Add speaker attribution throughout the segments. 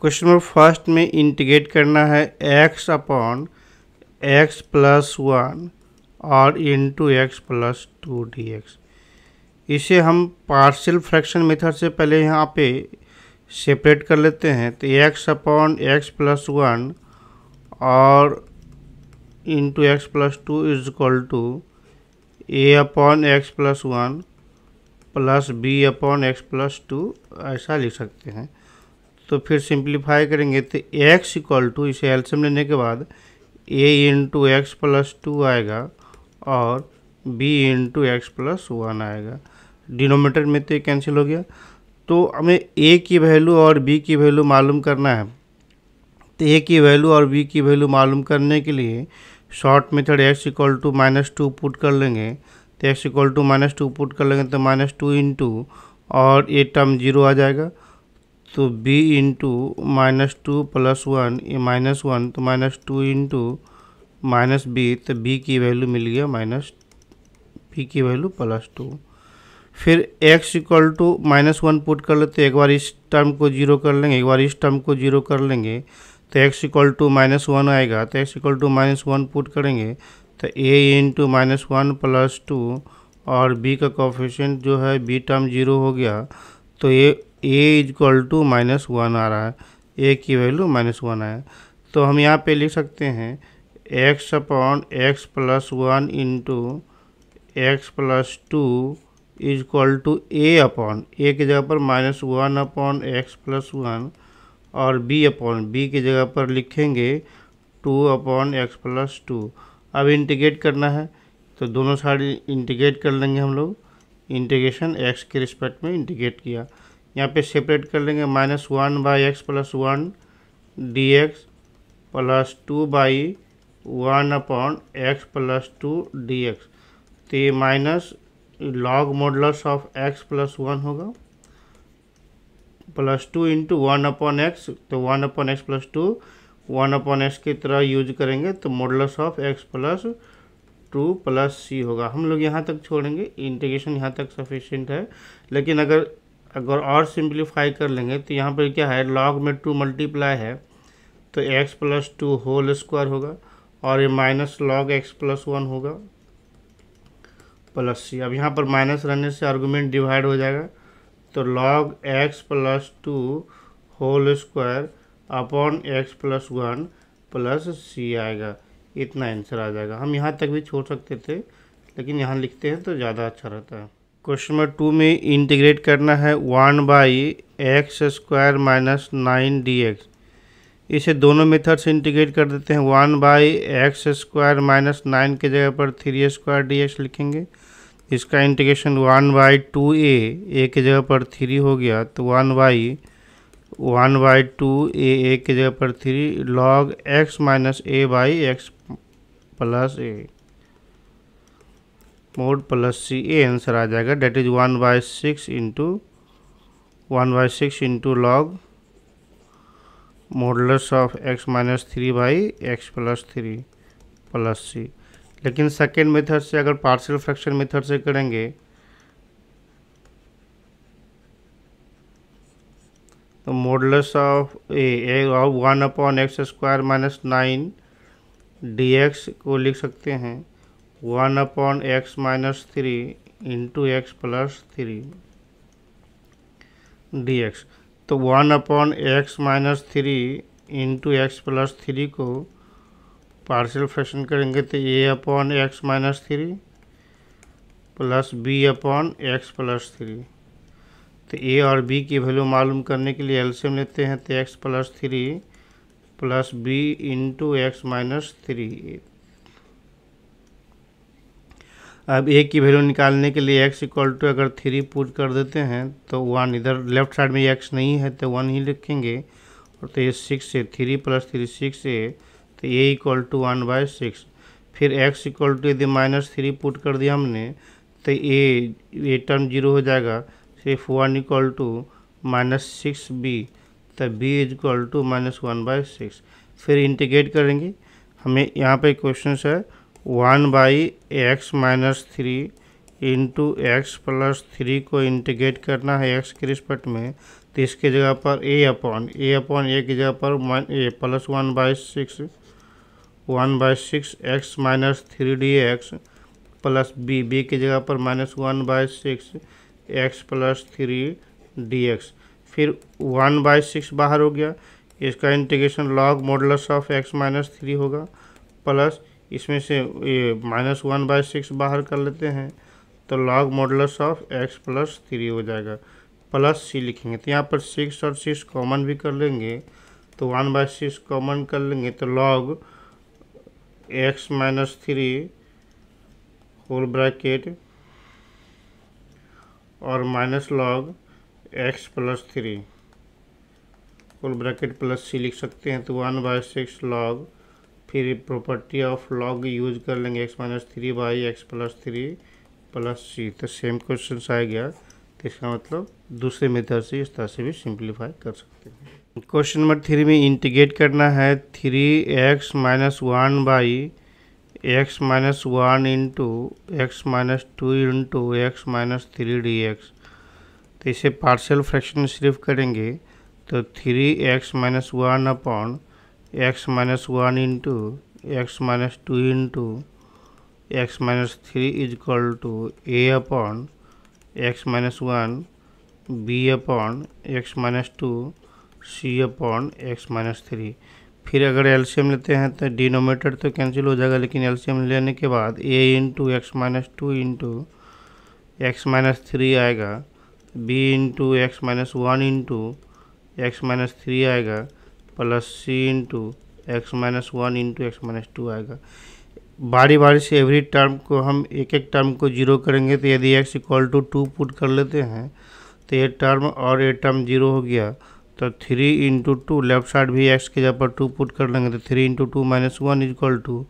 Speaker 1: Question number first में integrate करना है x अपॉन x प्लस 1 और इंटू एक्स प्लस 2 dx। इसे हम पार्शियल फ्रैक्शन मेथड से पहले यहाँ पे सेपरेट कर लेते हैं। तो x अपॉन एक्स प्लस 1 और into x plus 2 is equal to a upon x plus 1 plus b upon x plus 2, ऐसा लिख सकते हैं। तो फिर सिंप्लीफाई करेंगे तो x इक्वल टू, इसे एलसीएम लेने के बाद a इंटू एक्स प्लस 2 आएगा और b इंटू एक्स प्लस 1 आएगा। डिनोमिनेटर में तो कैंसिल हो गया। तो हमें a की वैल्यू और b की वैल्यू मालूम करना है। तो a की वैल्यू और b की वैल्यू मालूम करने के लिए short method x equal to -2 put कर लेंगे। तो x इक्वल टू -2 पुट कर लेंगे तो -2 इंटू और ये टर्म 0 आ जाएगा। तो b इंटू -2 प्लस 1, ये -1 तो -2 इंटू -b, तो b की वैल्यू मिल गया b की वैल्यू +2। फिर x इक्वल टू -1 पुट कर लेते, एक बार इस टर्म को 0 कर लेंगे, एक बार इस टर्म को 0 कर लेंगे तो x इक्वल टू -1 आएगा। तो x इक्वल टू -1 पुट करेंगे तो a इंटू -1 प्लस 2 और b का कोफिशिएंट जो है b टर्म 0 हो गया। तो a इक्वल टू -1 आ रहा है, a की वैल्यू -1 आया। तो हम यहाँ पे लिख सकते हैं x upon x plus 1 into x plus 2 equal to a upon, a की जगह पर -1 अपॉन एक्स प्लस 1 और b अपॉन, b की जगह पर लिखेंगे 2 अपॉन एक्स प्लस 2। अब इंटीग्रेट करना है तो दोनों साइड इंटीग्रेट कर लेंगे हम लोग। इंटीग्रेशन x के रिस्पेक्ट में इंटीग्रेट किया, यहाँ पे सेपरेट कर लेंगे -1 by x plus 1 dx plus 2 by 1 upon x plus 2 dx। तो ये minus log modulus of x plus 1 होगा प्लस 2 इंटू 1 अपॉन एक्स। तो 1 upon x plus 2 1 upon x की तरह यूज करेंगे तो modulus of x plus 2 plus c होगा। हम लोग यहाँ तक छोड़ेंगे, इंटीग्रेशन यहाँ तक सफिशिएंट है। लेकिन अगर और सिंप्लीफाई कर लेंगे तो यहाँ पर क्या है, लॉग में 2 मल्टीप्लाई है तो x प्लस 2 होल स्क्वायर होगा और ये माइनस लॉग x प्लस 1 होगा प्लस c। अब यहाँ पर माइनस रहने से आर्गूमेंट डिवाइड हो जाएगा तो log x plus 2 whole square upon x plus 1 plus c आएगा। इतना आंसर आ जाएगा। हम यहाँ तक भी छोड़ सकते थे लेकिन यहाँ लिखते हैं तो ज़्यादा अच्छा रहता है। क्वेश्चन नंबर 2 में इंटीग्रेट करना है 1 by x square minus 9 dx। इसे दोनों मेथड से इंटीग्रेट कर देते हैं। 1 बाई एक्स स्क्वायर माइनस 9 के जगह पर 3 स्क्वायर dx लिखेंगे। इसका इंटीग्रेशन 1 बाई 2a, a की जगह पर 3 हो गया तो 1 बाई 2a की जगह पर 3 log x minus a by x plus a mod plus C, ए आंसर आ जाएगा। That is 1/6 into log modulus of x minus 3 by x plus 3 plus C. लेकिन सेकेंड मेथड से अगर पार्शियल फ्रैक्शन मेथड से करेंगे तो modulus of A 1 upon x square minus 9 dx को लिख सकते हैं 1 upon x minus 3 into x plus 3 dx। तो 1 upon x minus 3 into x plus 3 को पार्शियल फ्रैक्शन करेंगे तो a upon x minus 3 plus b upon x plus 3। तो a और b की वैल्यू मालूम करने के लिए एलसीएम लेते हैं तो x plus 3 plus b into x minus 3। अब a की वैल्यू निकालने के लिए x इक्वल टू अगर 3 पुट कर देते हैं तो 1, इधर लेफ्ट साइड में x नहीं है तो 1 ही लिखेंगे और तो ये 6 से 3 प्लस 3 6a, तो a इक्वल टू 1/6। फिर x इक्वल टू यदि -3 पुट कर दिया हमने तो a टर्म 0 हो जाएगा। सिर्फ 1 इक्वल टू -6b, तो b इक्वल टू -1/6। फिर इंटीग्रेट करेंगे। हमें यहाँ पे क्वेश्चन है 1 by x minus 3 into x plus 3 को इंटीग्रेट करना है x के रिस्पेक्ट में। तो इसके जगह पर ए अपॉन ए की जगह पर A plus 1/6 x minus 3 dx plus B की जगह पर -1/6 एक्स प्लस 3 dx। फिर 1/6 बाहर हो गया, इसका integration log modulus of x minus 3 होगा, प्लस इसमें से ये -1/6 बाहर कर लेते हैं तो log modulus of x plus 3 हो जाएगा, प्लस सी लिखेंगे। तो यहाँ पर 6 और 6 कॉमन भी कर लेंगे, तो 1/6 कॉमन कर लेंगे तो log x minus 3 whole bracket और minus log x plus 3 whole bracket plus C लिख सकते हैं। तो 1/6 लॉग, फिर प्रॉपर्टी ऑफ लॉग यूज कर लेंगे x minus 3/x plus 3 plus सी। तो सेम क्वेश्चन आ गया, तो इसका मतलब दूसरे मेथड से इस तरह से भी सिंप्लीफाई कर सकते हैं। क्वेश्चन नंबर 3 में इंटीग्रेट करना है 3x minus 1/x minus 1 into x minus 2 into x minus 3 dx। तो इसे पार्शियल फ्रैक्शन सिर्फ करेंगे तो 3x minus 1 upon x minus 1 into x minus 2 into x minus 3 is equal to A upon x minus 1 b upon x minus 2 c upon x minus 3। फिर अगर LCM लेते हैं तो डिनोमिनेटर तो कैंसिल हो जाएगा, लेकिन एलसीएम लेने के बाद A into x minus 2 into x minus 3 आएगा, B into x minus 1 into x minus 3 आएगा, प्लस सी into x minus 1 into x minus 2 आएगा। बारी बारी से एवरी टर्म को हम एक एक टर्म को जीरो करेंगे। तो यदि x इक्वल टू 2 पुट कर लेते हैं तो ये टर्म और ये टर्म जीरो हो गया, तो 3 इंटू 2 लेफ्ट साइड भी x के जगह पर 2 पुट कर लेंगे तो 3 इंटू 2 माइनस 1 इक्वल टू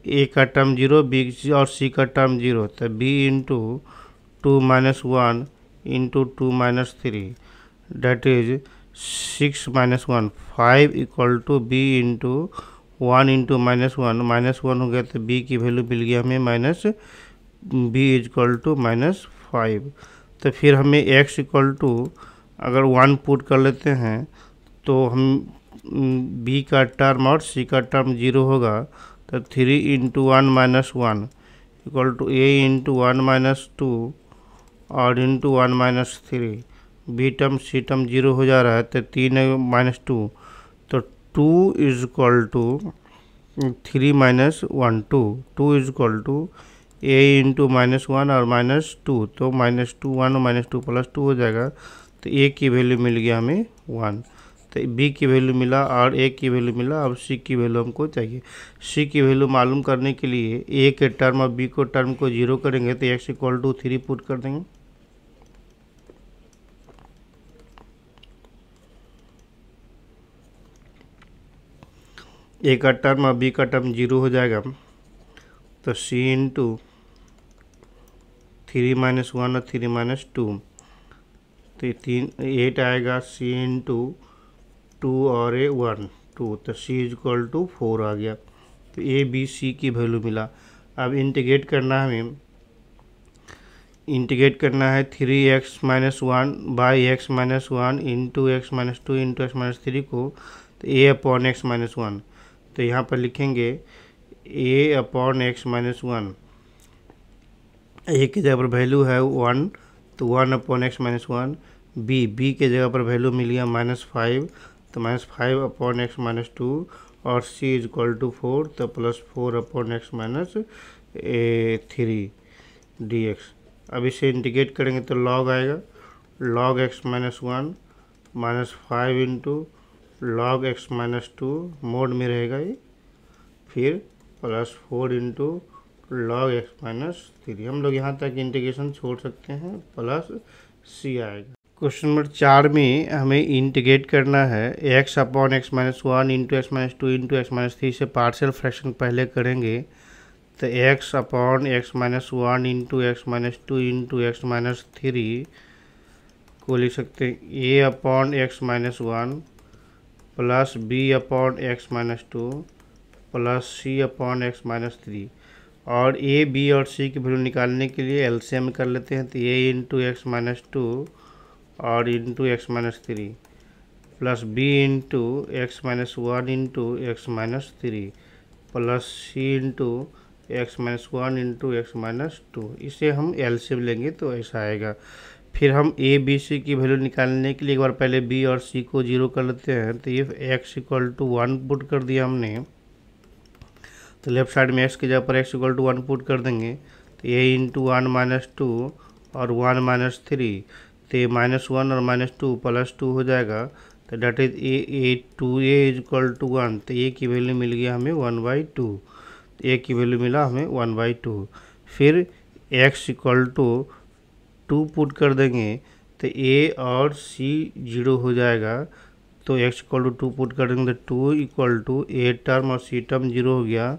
Speaker 1: ए का टर्म जीरो, बी और सी का टर्म जीरो, तो B into 2 minus 1 into 2 minus 3 date is 6 minus 1 5 equal to B into 1 into -1 हो गया, तो b की वैल्यू मिल गया हमें माइनस बी इक्वल टू -5। तो फिर हमें x इक्वल टू अगर 1 पुट कर लेते हैं तो हम b का टर्म और c का टर्म जीरो होगा, तो 3 into 1 minus 1 equal to a into 1 minus 2 और into 1 minus 3, b term c term zero हो जा रहा है, तो 3 माइनस 2, तो 2 is equal to 3 minus 1 2 is equal to a into -1 और -2, तो -2 1 -2 प्लस 2 हो जाएगा। तो ए की वैल्यू मिल गया हमें 1, तो बी की वैल्यू मिला और ए की वैल्यू मिला। अब सी की वैल्यू हमको चाहिए। सी की वैल्यू मालूम करने के लिए ए के टर्म और बी को टर्म को जीरो करेंगे, तो एक्स इक्वल टू 3 पुट कर देंगे। ए का टर्म और बी का टर्म जीरो हो जाएगा, तो सी इंटू 3 माइनस 1 और 3 माइनस 2, तो 8 आएगा, सी इंटू 2 और ए 1 2, तो सी इज इक्वल टू 4 आ गया। तो ए बी सी की वैल्यू मिला। अब इंटीग्रेट करना है हमें, इंटीग्रेट करना है 3x minus 1 by x minus 1 into x minus 2 into x minus 3 को, तो ए अपॉन एक्स माइनस 1। तो यहाँ पर लिखेंगे a अपॉन एक्स माइनस 1, ए की जगह पर वैल्यू है 1, तो 1 अपॉन एक्स माइनस 1, बी के जगह पर वैल्यू मिल गया -5, तो -5 अपॉन एक्स माइनस 2 और सी इज इक्वल टू 4, तो +4 अपॉन एक्स माइनस 3 dx। अब इसे इंटीग्रेट करेंगे तो लॉग आएगा, log x minus 1 -5 into log x minus 2 mode में रहेगा ये, फिर +4 इंटू लॉग एक्स माइनस 3। हम लोग यहाँ तक इंटीग्रेशन छोड़ सकते हैं, प्लस सी आएगा। क्वेश्चन नंबर 4 में हमें इंटीग्रेट करना है x upon x minus 1 into x minus 2 into x minus 3 से पार्शियल फ्रैक्शन पहले करेंगे, तो x upon x minus 1 into x minus 2 into x minus 3 को लिख सकते हैं a upon x minus 1 plus B upon x minus 2 plus C upon x minus 3। और A B और सी की वैल्यू निकालने के लिए एलसीएम कर लेते हैं, तो ए इंटू एक्स माइनस 2 और into x minus three plus B into x minus one into x minus three plus सी into x minus one into x minus two. इसे हम एलसीएम लेंगे तो ऐसा आएगा। फिर हम ए बी सी की वैल्यू निकालने के लिए एक बार पहले बी और सी को जीरो कर लेते हैं। तो ये x equal to one put कर दिया हमने, तो लेफ्ट साइड में एक्स की जगह पर x equal to one put कर देंगे। तो ए इंटू वन माइनस टू और वन माइनस थ्री, तो ये माइनस वन और माइनस टू प्लस टू हो जाएगा। तो that is a two a is equal to one. तो ए की वैल्यू मिल गया हमें वन बाई टू, ए की वैल्यू मिला हमें वन बाई टू। फिर x equal to two put कर देंगे, तो ए और सी जीरो हो जाएगा। तो x equal to two put कर देंगे तो two equal to A term और सी टर्म जीरो हो गया।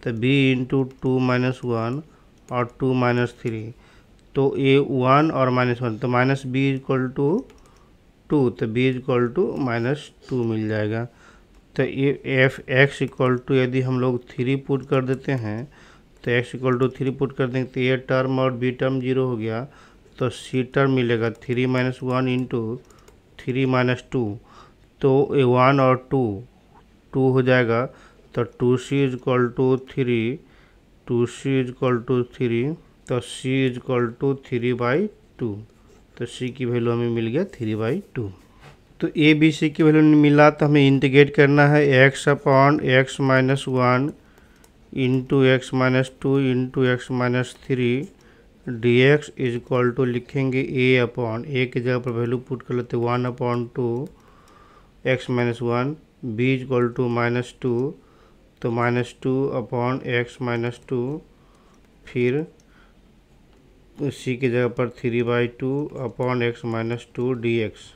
Speaker 1: तो B into two minus one और टू माइनस थ्री, तो ए वन और माइनस वन, तो minus B equal to two, तो B equal to minus two मिल जाएगा। तो ये एफ एक्स इक्वल टू यदि हम लोग थ्री पुट कर देते हैं, तो x equal to three put कर देंगे तो ए टर्म और बी टर्म जीरो हो गया। तो सी टर्म मिलेगा three minus one into three minus two, तो ए वन और टू टू हो जाएगा। तो two C is equal to three, two C is equal to three, तो C is equal to three by two. तो C की value हमें मिल गया थ्री बाई टू। तो ए बी सी की वैल्यू मिला तो हमें इंटीग्रेट करना है x upon x minus one into x minus two into x minus three d x is equal to लिखेंगे ए अपॉन ए की जगह पर वैल्यू पुट कर लेते one upon two x minus one, B is equal to minus two, तो minus two upon x minus two, फिर C की जगह पर three by two upon x minus two D x.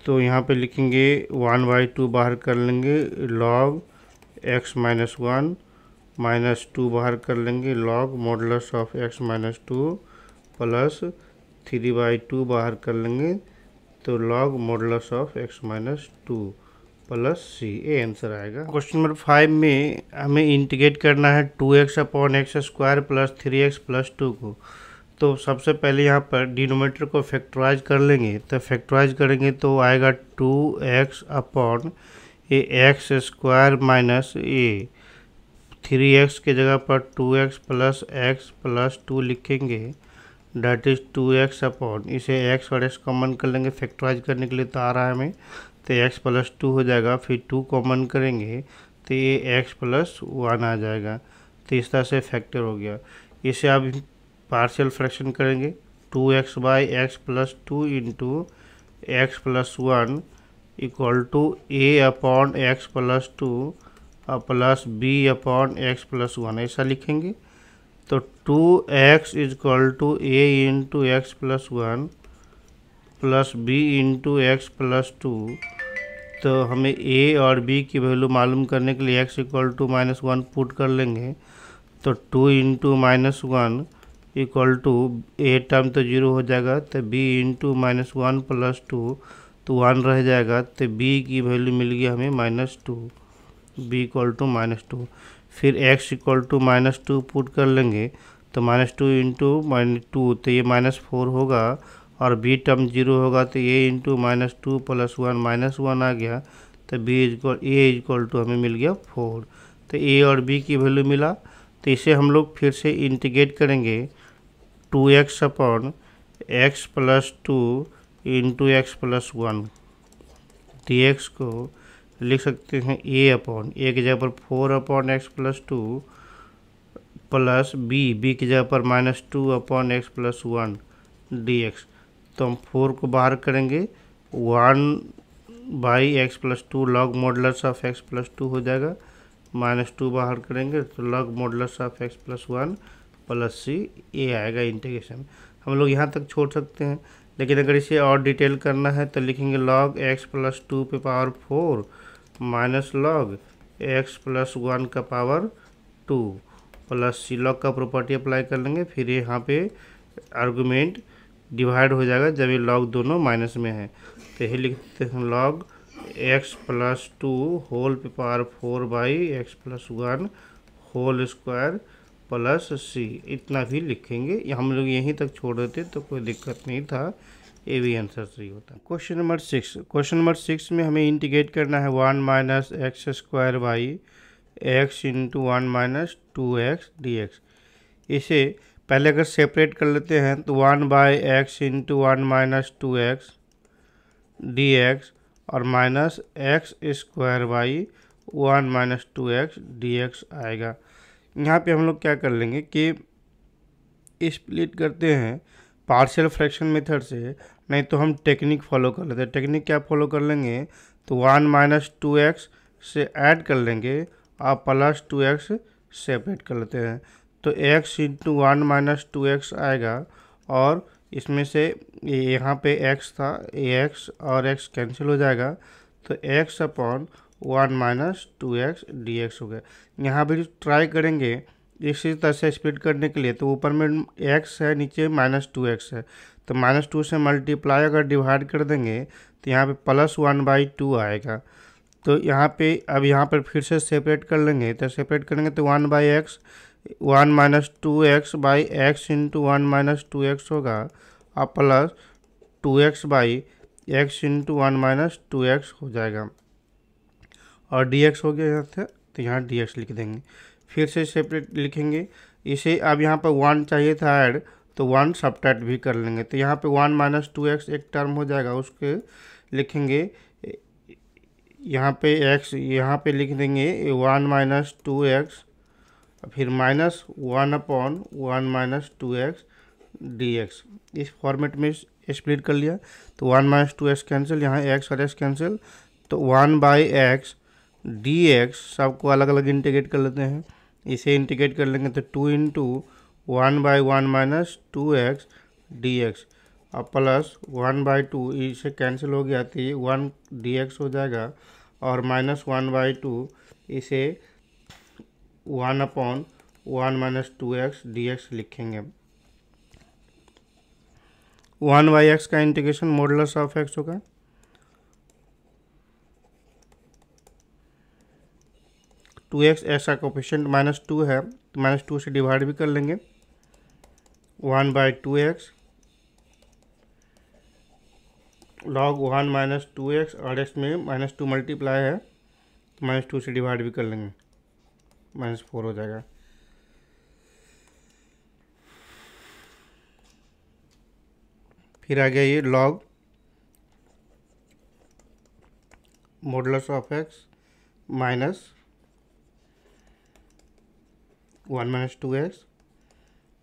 Speaker 1: तो यहाँ पे लिखेंगे वन बाई टू बाहर कर लेंगे log x minus one, minus two बाहर कर लेंगे log modulus of x minus two, plus three by two बाहर कर लेंगे तो log modulus of x minus two plus सी, ये आंसर आएगा। क्वेश्चन नंबर 5 में हमें इंटीग्रेट करना है two x upon x square plus three x plus two को। तो सबसे पहले यहाँ पर डिनोमिनेटर को फैक्टराइज कर लेंगे। तो फैक्टराइज करेंगे तो आएगा two x upon a x square minus a, three x के जगह पर टू एक्स प्लस टू लिखेंगे, that is two x upon, इसे एक्स और एक्स कॉमन कर लेंगे फैक्टराइज करने के लिए तो आ रहा है हमें, तो एक्स प्लस टू हो जाएगा। फिर टू कॉमन करेंगे तो ये एक्स प्लस वन आ जाएगा। तो इस तरह से फैक्टर हो गया। इसे आप पार्शियल फ्रैक्शन करेंगे, two x by x plus two into x plus one equal to A upon x plus two plus B upon x plus one, ऐसा लिखेंगे। तो two x is equal to a into x plus one plus B into x plus two. तो हमें ए और B की value मालूम करने के लिए x equal to minus one put कर लेंगे। तो two into minus one equal to A term तो जीरो हो जाएगा, तो B into minus one plus two, तो वन रह जाएगा। तो बी की वैल्यू मिल गई हमें minus two, B equal to minus two. फिर x equal to minus two put कर लेंगे, तो minus two into minus two, तो ये माइनस फोर होगा और बी टर्म जीरो होगा। तो ए into minus two plus one minus one आ गया। तो B equal A equal to हमें मिल गया फोर। तो ए और बी की वैल्यू मिला। तो इसे हम लोग फिर से इंटीग्रेट करेंगे two x upon x plus two into x plus one, D x को लिख सकते हैं ए अपॉन, ए की जगह पर four upon x plus two plus B की जगह पर minus two upon x plus one D x. तो हम फोर को बाहर करेंगे, one by x plus two log modulus of x plus two हो जाएगा, माइनस टू बाहर करेंगे तो log modulus of x plus one plus सी, ये आएगा इंटीग्रेशन। हम लोग यहाँ तक छोड़ सकते हैं, लेकिन अगर इसे और डिटेल करना है तो लिखेंगे लॉग एक्स प्लस टू पे power four minus log x plus one का power to plus C, log का प्रॉपर्टी अप्लाई कर लेंगे। फिर यहाँ पे आर्गूमेंट डिवाइड हो जाएगा जब ये लॉग दोनों माइनस में है। तो यही लिखते हैं log x plus two whole पे power four by x plus one whole square plus C, इतना भी लिखेंगे। हम लोग यहीं तक छोड़ देते तो कोई दिक्कत नहीं था, ये भी आंसर सही होता है। क्वेश्चन नंबर 6 में हमें इंटीग्रेट करना है 1 minus x square by x into 1 minus 2x dx। इसे पहले अगर सेपरेट कर लेते हैं तो 1 by x into 1 minus 2x dx और minus x square by 1 minus 2x dx आएगा। यहाँ पे हम लोग क्या कर लेंगे कि स्प्लिट करते हैं पार्शियल फ्रैक्शन मेथड से, नहीं तो हम टेक्निक फॉलो कर लेते हैं। टेक्निक क्या फॉलो कर लेंगे तो 1 माइनस 2x से ऐड कर लेंगे और प्लस 2x सेपरेट कर लेते हैं, तो x इंटू 1 माइनस 2x आएगा और इसमें से यहाँ पे x था, x और x कैंसिल हो जाएगा, तो x upon 1 minus 2x dx हो गया। यहाँ भी ट्राई करेंगे इसी तरह से स्प्लिट करने के लिए, तो ऊपर में x है, नीचे माइनस 2x है, तो माइनस 2 से मल्टीप्लाई अगर डिवाइड कर देंगे तो यहाँ पे प्लस 1/2 आएगा। तो यहाँ पे अब यहाँ पर फिर से सेपरेट कर लेंगे, तो सेपरेट करेंगे तो 1 by x 1 minus 2x by x into 1 minus 2x होगा और plus 2x by x into 1 minus 2x हो जाएगा और dx हो गया यहाँ से, तो यहाँ dx लिख देंगे। फिर से सेपरेट लिखेंगे इसे। अब यहाँ पर 1 चाहिए था ऐड, तो 1 सब्ट्रैक्ट भी कर लेंगे, तो यहाँ पे 1 माइनस 2x एक टर्म हो जाएगा, उसके लिखेंगे यहाँ पे x, यहाँ पे लिख देंगे 1 माइनस 2x, फिर minus 1 upon 1 minus 2x dx। इस फॉर्मेट में स्प्लिट कर लिया, तो 1 माइनस 2x कैंसिल, यहाँ x और x कैंसिल, तो 1 बाई एक्स dx सबको अलग अलग इंटीग्रेट कर लेते हैं। इसे इंटीग्रेट कर लेंगे तो 2 into 1 by 1 minus 2x dx और प्लस 1/2, इसे कैंसिल हो गया तो ये 1 dx हो जाएगा और माइनस 1/2 इसे 1 अपॉन 1 माइनस 2x dx लिखेंगे। 1 बाई एक्स का इंटीग्रेशन मॉडुलस ऑफ x होगा, टू एक्स ऐसा कोफिशिएंट माइनस 2 है तो माइनस 2 से डिवाइड भी कर लेंगे, 1/2x लॉग 1 माइनस 2x और x में माइनस 2 मल्टीप्लाई है तो माइनस 2 से डिवाइड भी कर लेंगे, माइनस 4 हो जाएगा। फिर आ गया ये log modulus of x minus 1 minus 2x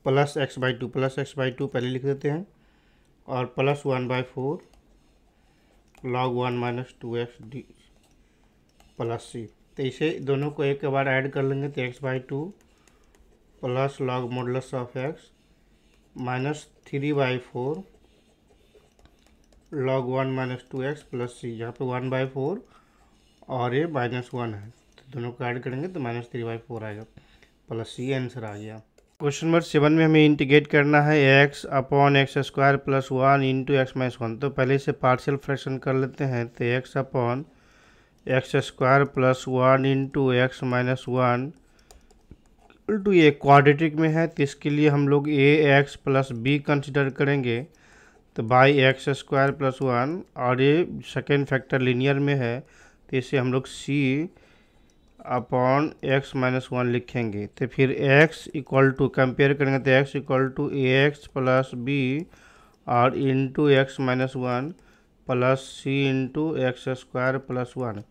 Speaker 1: plus x/2, plus x/2 पहले लिख देते हैं और plus 1/4 log 1 minus 2x D plus c। तो इसे दोनों को एक बार ऐड कर लेंगे तो x/2 plus log modulus of x minus 3/4 log 1 minus 2x plus c। यहाँ पे 1/4 और ये -1 है, तो दोनों को ऐड करेंगे तो माइनस 3/4 आएगा, प्लस c आंसर आ गया। क्वेश्चन नंबर 7 में हमें इंटीग्रेट करना है x upon x square plus 1 into x minus 1। तो पहले से पार्शियल फ्रैक्शन कर लेते हैं, तो x upon x square plus 1 into x minus 1 to ये क्वाड्रेटिक में है, तो इसके लिए हम लोग ax प्लस बी कंसिडर करेंगे, तो बाई एक्स स्क्वायर प्लस 1 और ये सेकेंड फैक्टर लीनियर में है तो इसे हम लोग c अपॉन एक्स माइनस 1 लिखेंगे। तो फिर x इक्वल टू कंपेयर करेंगे तो x equal to ax plus B और into x minus 1 plus c into x square plus 1।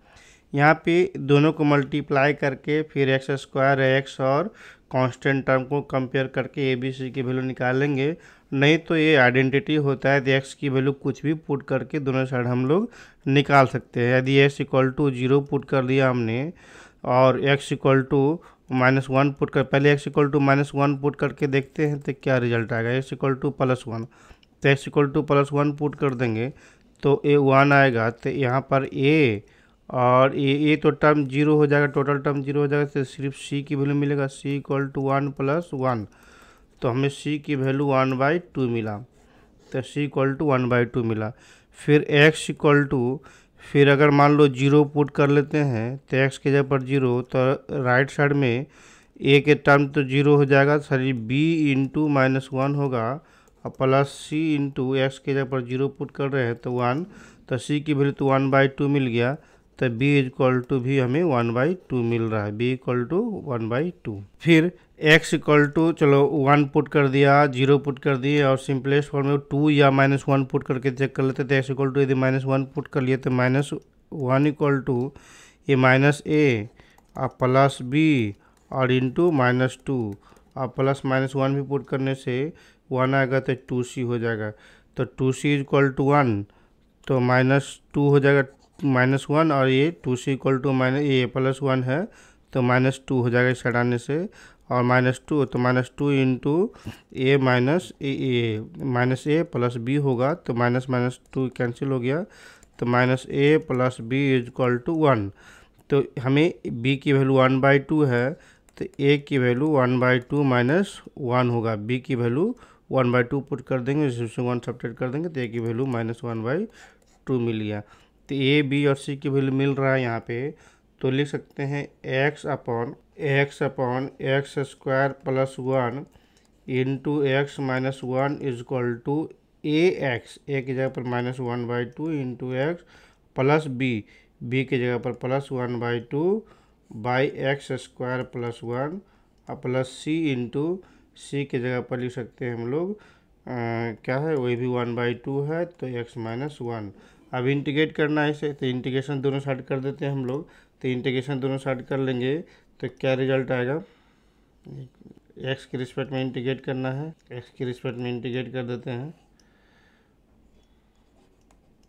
Speaker 1: यहाँ पे दोनों को मल्टीप्लाई करके फिर एक्स स्क्वायर x और कांस्टेंट टर्म को कंपेयर करके ABC की वैल्यू निकालेंगे, नहीं तो ये आइडेंटिटी होता है, तो x की वैल्यू कुछ भी पुट करके दोनों साइड हम लोग निकाल सकते हैं। यदि x इक्वल टू 0 पुट कर दिया हमने और x इक्वल टू -1 पुट कर, पहले x इक्वल टू -1 पुट करके देखते हैं तो क्या रिजल्ट आएगा, x इक्वल टू +1, तो x इक्वल टू +1 पुट कर देंगे तो a 1 आएगा, तो यहाँ पर a और ये तो टर्म 0 हो जाएगा, टोटल टर्म 0 हो जाएगा, तो सिर्फ c की वैल्यू मिलेगा, c इक्वल टू 1 + 1, तो हमें c की वैल्यू 1/2 मिला, तो c इक्वल टू 1/2 मिला। फिर x इक्वल टू, फिर अगर मान लो 0 पुट कर लेते हैं तो x के जगह पर 0, तो राइट साइड में a के टर्म तो 0 हो जाएगा, सॉरी b इंटू -1 होगा और प्लस सी इंटू एक्स की जगह पर 0 पुट कर रहे हैं तो 1, तो सी की वैल्यू तो 1/2 मिल गया, तो b इक्वल टू भी हमें 1/2 मिल रहा है, b इक्वल टू 1/2। फिर x इक्वल टू, चलो 1 पुट कर दिया, 0 पुट कर दिए, और सिंपलेस्ट फॉर्म में 2 या -1 पुट करके चेक कर लेते थे। x इक्वल टू यदि -1 पुट कर लिए तो -1 इक्वल टू ये -a और प्लस b और इंटू -2 और प्लस -1 भी पुट करने से 1 आएगा तो 2c हो जाएगा, तो 2c इक्वल टू 1, तो -2 हो जाएगा -1, और ये 2c इक्वल टू ये +1 है तो -2 हो जाएगा इस हटाने से, और -2 तो -2 into a minus a plus b होगा, तो -2 कैंसिल हो गया, तो -a plus b equal to 1। तो हमें b की वैल्यू 1/2 है, तो a की वैल्यू 1/2 -1 होगा, b की वैल्यू 1/2 पुट कर देंगे, इसमें 1 सब्ट्रैक्ट कर देंगे तो a की वैल्यू -1/2 मिल गया। तो a b और c की वैल्यू मिल रहा है यहाँ पे, तो लिख सकते हैं x upon x square plus 1 into x minus 1 is equal to a की जगह पर -1/2 इंटू एक्स प्लस b की जगह पर +1/2 बाई एक्स स्क्वायर प्लस 1 और प्लस c इंटू c की जगह पर लिख सकते हैं हम लोग क्या है, वही भी 1/2 है, तो x माइनस 1। अब इंटीग्रेट करना है इसे, तो इंटीग्रेशन दोनों साइड कर देते हैं हम लोग, तो इंटीग्रेशन दोनों साइड कर लेंगे तो क्या रिजल्ट आएगा, x के रिस्पेक्ट में इंटीग्रेट करना है, x के रिस्पेक्ट में इंटीग्रेट कर देते हैं,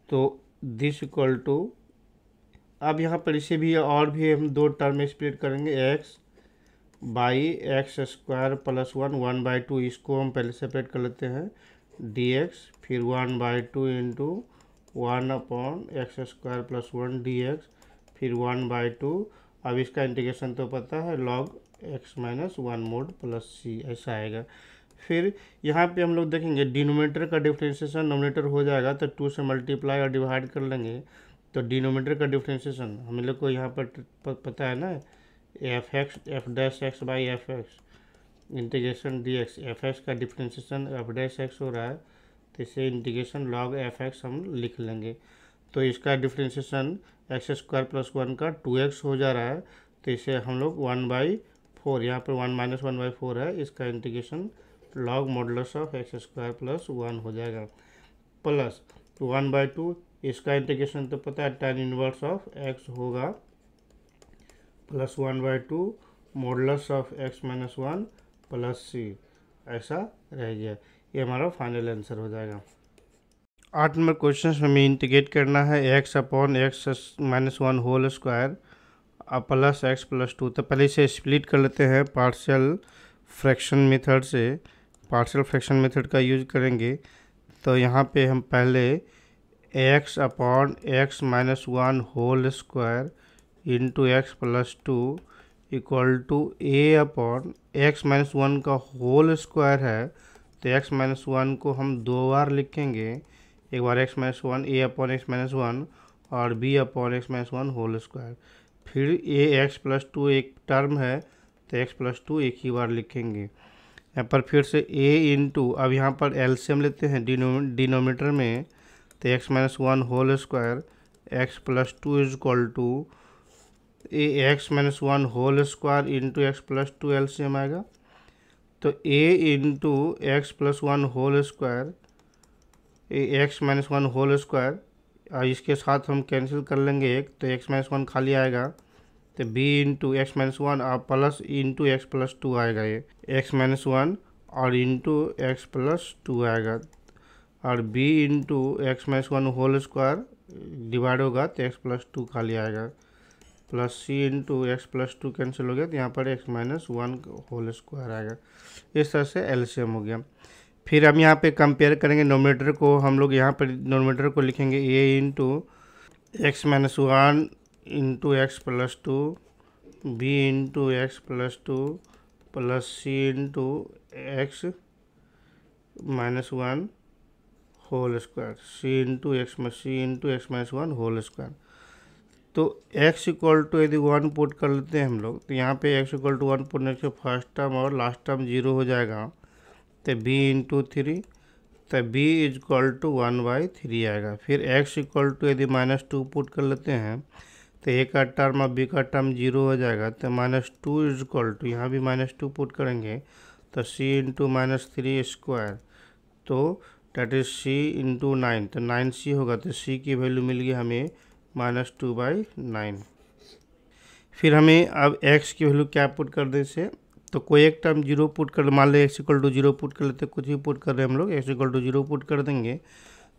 Speaker 1: तो दिस इक्वल टू, अब यहाँ पर इसे भी और भी हम दो टर्म में स्प्लिट करेंगे, x by x square plus 1/2, इसको हम पहले सेपरेट कर लेते हैं dx, फिर 1/2 into 1 upon x square plus 1 dx, फिर 1/2, अब इसका इंटीग्रेशन तो पता है log x minus 1 mode plus c, ऐसा आएगा। फिर यहाँ पे हम लोग देखेंगे डिनोमिनेटर का डिफ्रेंशिएशन नोमिनेटर हो जाएगा, तो 2 से मल्टीप्लाई और डिवाइड कर लेंगे, तो डिनोमिनेटर का डिफ्रेंशिएशन हम लोग को यहाँ पर पता है ना, f dash x by F x integration D x, F x का डिफ्रेंशिएशन f डैश एक्स हो रहा है, तो इसे इंटीग्रेशन log एफ एक्स हम लिख लेंगे, तो इसका डिफ्रेंशिएशन एक्स स्क्वायर प्लस 1 का 2x हो जा रहा है, तो इसे हम लोग 1/4, यहाँ पर 1 माइनस 1/4 है, इसका integration log modulus of x square plus 1 हो जाएगा, प्लस 1/2, इसका इंटीग्रेशन तो पता है tan इनवर्स ऑफ x होगा, plus 1/2 modulus of x minus 1 plus c, ऐसा रह गया, ये हमारा फाइनल आंसर हो जाएगा। 8 नंबर क्वेश्चन में हमें इंटीग्रेट करना है x upon x minus 1 whole square plus x plus 2, तो पहले इसे स्प्लिट कर लेते हैं पार्शियल फ्रैक्शन मेथड से, पार्शियल फ्रैक्शन मेथड का यूज करेंगे, तो यहाँ पे हम पहले x upon x minus 1 whole square into x plus 2 equal to a upon x minus 1 का होल स्क्वायर है, तो x माइनस 1 को हम दो बार लिखेंगे, एक बार x minus 1 a upon x minus 1 और b upon x minus 1 whole square, फिर a x प्लस 2 एक टर्म है, तो x प्लस 2 एक ही बार लिखेंगे, यहाँ पर फिर से a इंटू, अब यहाँ पर एलसीएम लेते हैं डिनोमिनेटर में, तो x minus 1 whole square x plus 2 is equal to x minus 1 whole square into x plus 2 LCM आएगा, तो a into x plus 1 whole square x minus 1 whole square, और इसके साथ हम कैंसिल कर लेंगे एक, तो एक्स माइनस 1 खाली आएगा, तो b इंटू एक्स माइनस 1 और प्लस इंटू एक्स प्लस 2 आएगा, ये एक्स माइनस 1 और इंटू एक्स प्लस 2 आएगा, और b into x minus 1 whole square divide होगा तो एक्स प्लस 2 खाली आएगा, plus c into x plus 2 cancel हो गया, तो यहाँ पर एक्स माइनस 1 होल स्क्वायर आएगा, इस तरह से एलसीएम हो गया। फिर हम यहाँ पे कंपेयर करेंगे नोमिनेटर को, हम लोग यहाँ पर नोमिनेटर को लिखेंगे a into x minus 1 into x plus 2, b into x plus 2 plus c into x minus 1 whole square, c into x minus 1 whole square, तो x इक्वल टू यदि 1 पुट कर लेते हैं हम लोग, तो यहाँ पे x इक्वल टू 1 पुट करने से फर्स्ट टर्म और लास्ट टर्म 0 हो जाएगा, तो b इंटू 3 तो b इज इक्वल टू 1/3 आएगा। फिर x इक्वल टू यदि -2 पुट कर लेते हैं तो a का टर्म और b का टर्म 0 हो जाएगा। तो -2 इज इक्वल टू, यहाँ भी -2 पुट करेंगे तो c इंटू -3 स्क्वायर, तो डेट इज c इंटू 9, तो 9c होगा। तो c की वैल्यू मिल गई हमें -2/9। फिर हमें अब x की वैल्यू क्या पुट कर दे से, तो कोई एक टर्म 0 पुट कर, मान लो x इक्वल टू 0 पुट कर लेते, कुछ भी पुट कर रहे हैं हम लोग, x इक्वल टू 0 पुट कर देंगे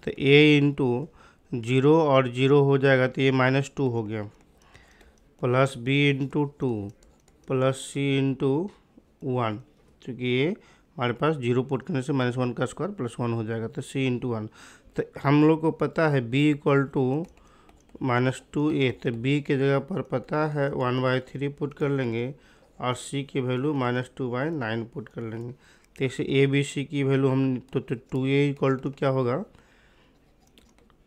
Speaker 1: तो a इंटू 0 और 0 हो जाएगा तो ये -2 हो गया, plus b into 2 plus c into 1, क्योंकि ये हमारे पास 0 पुट करने से -1 का स्क्वायर +1 हो जाएगा, तो c इंटू 1। तो हम लोग को पता है b इक्वल टू -2a, तो b के जगह पर पता है 1/3 पुट कर लेंगे और c की वैल्यू -2/9 पुट कर लेंगे। तो इसे a b c की वैल्यू हम तो 2a इक्वल टू क्या होगा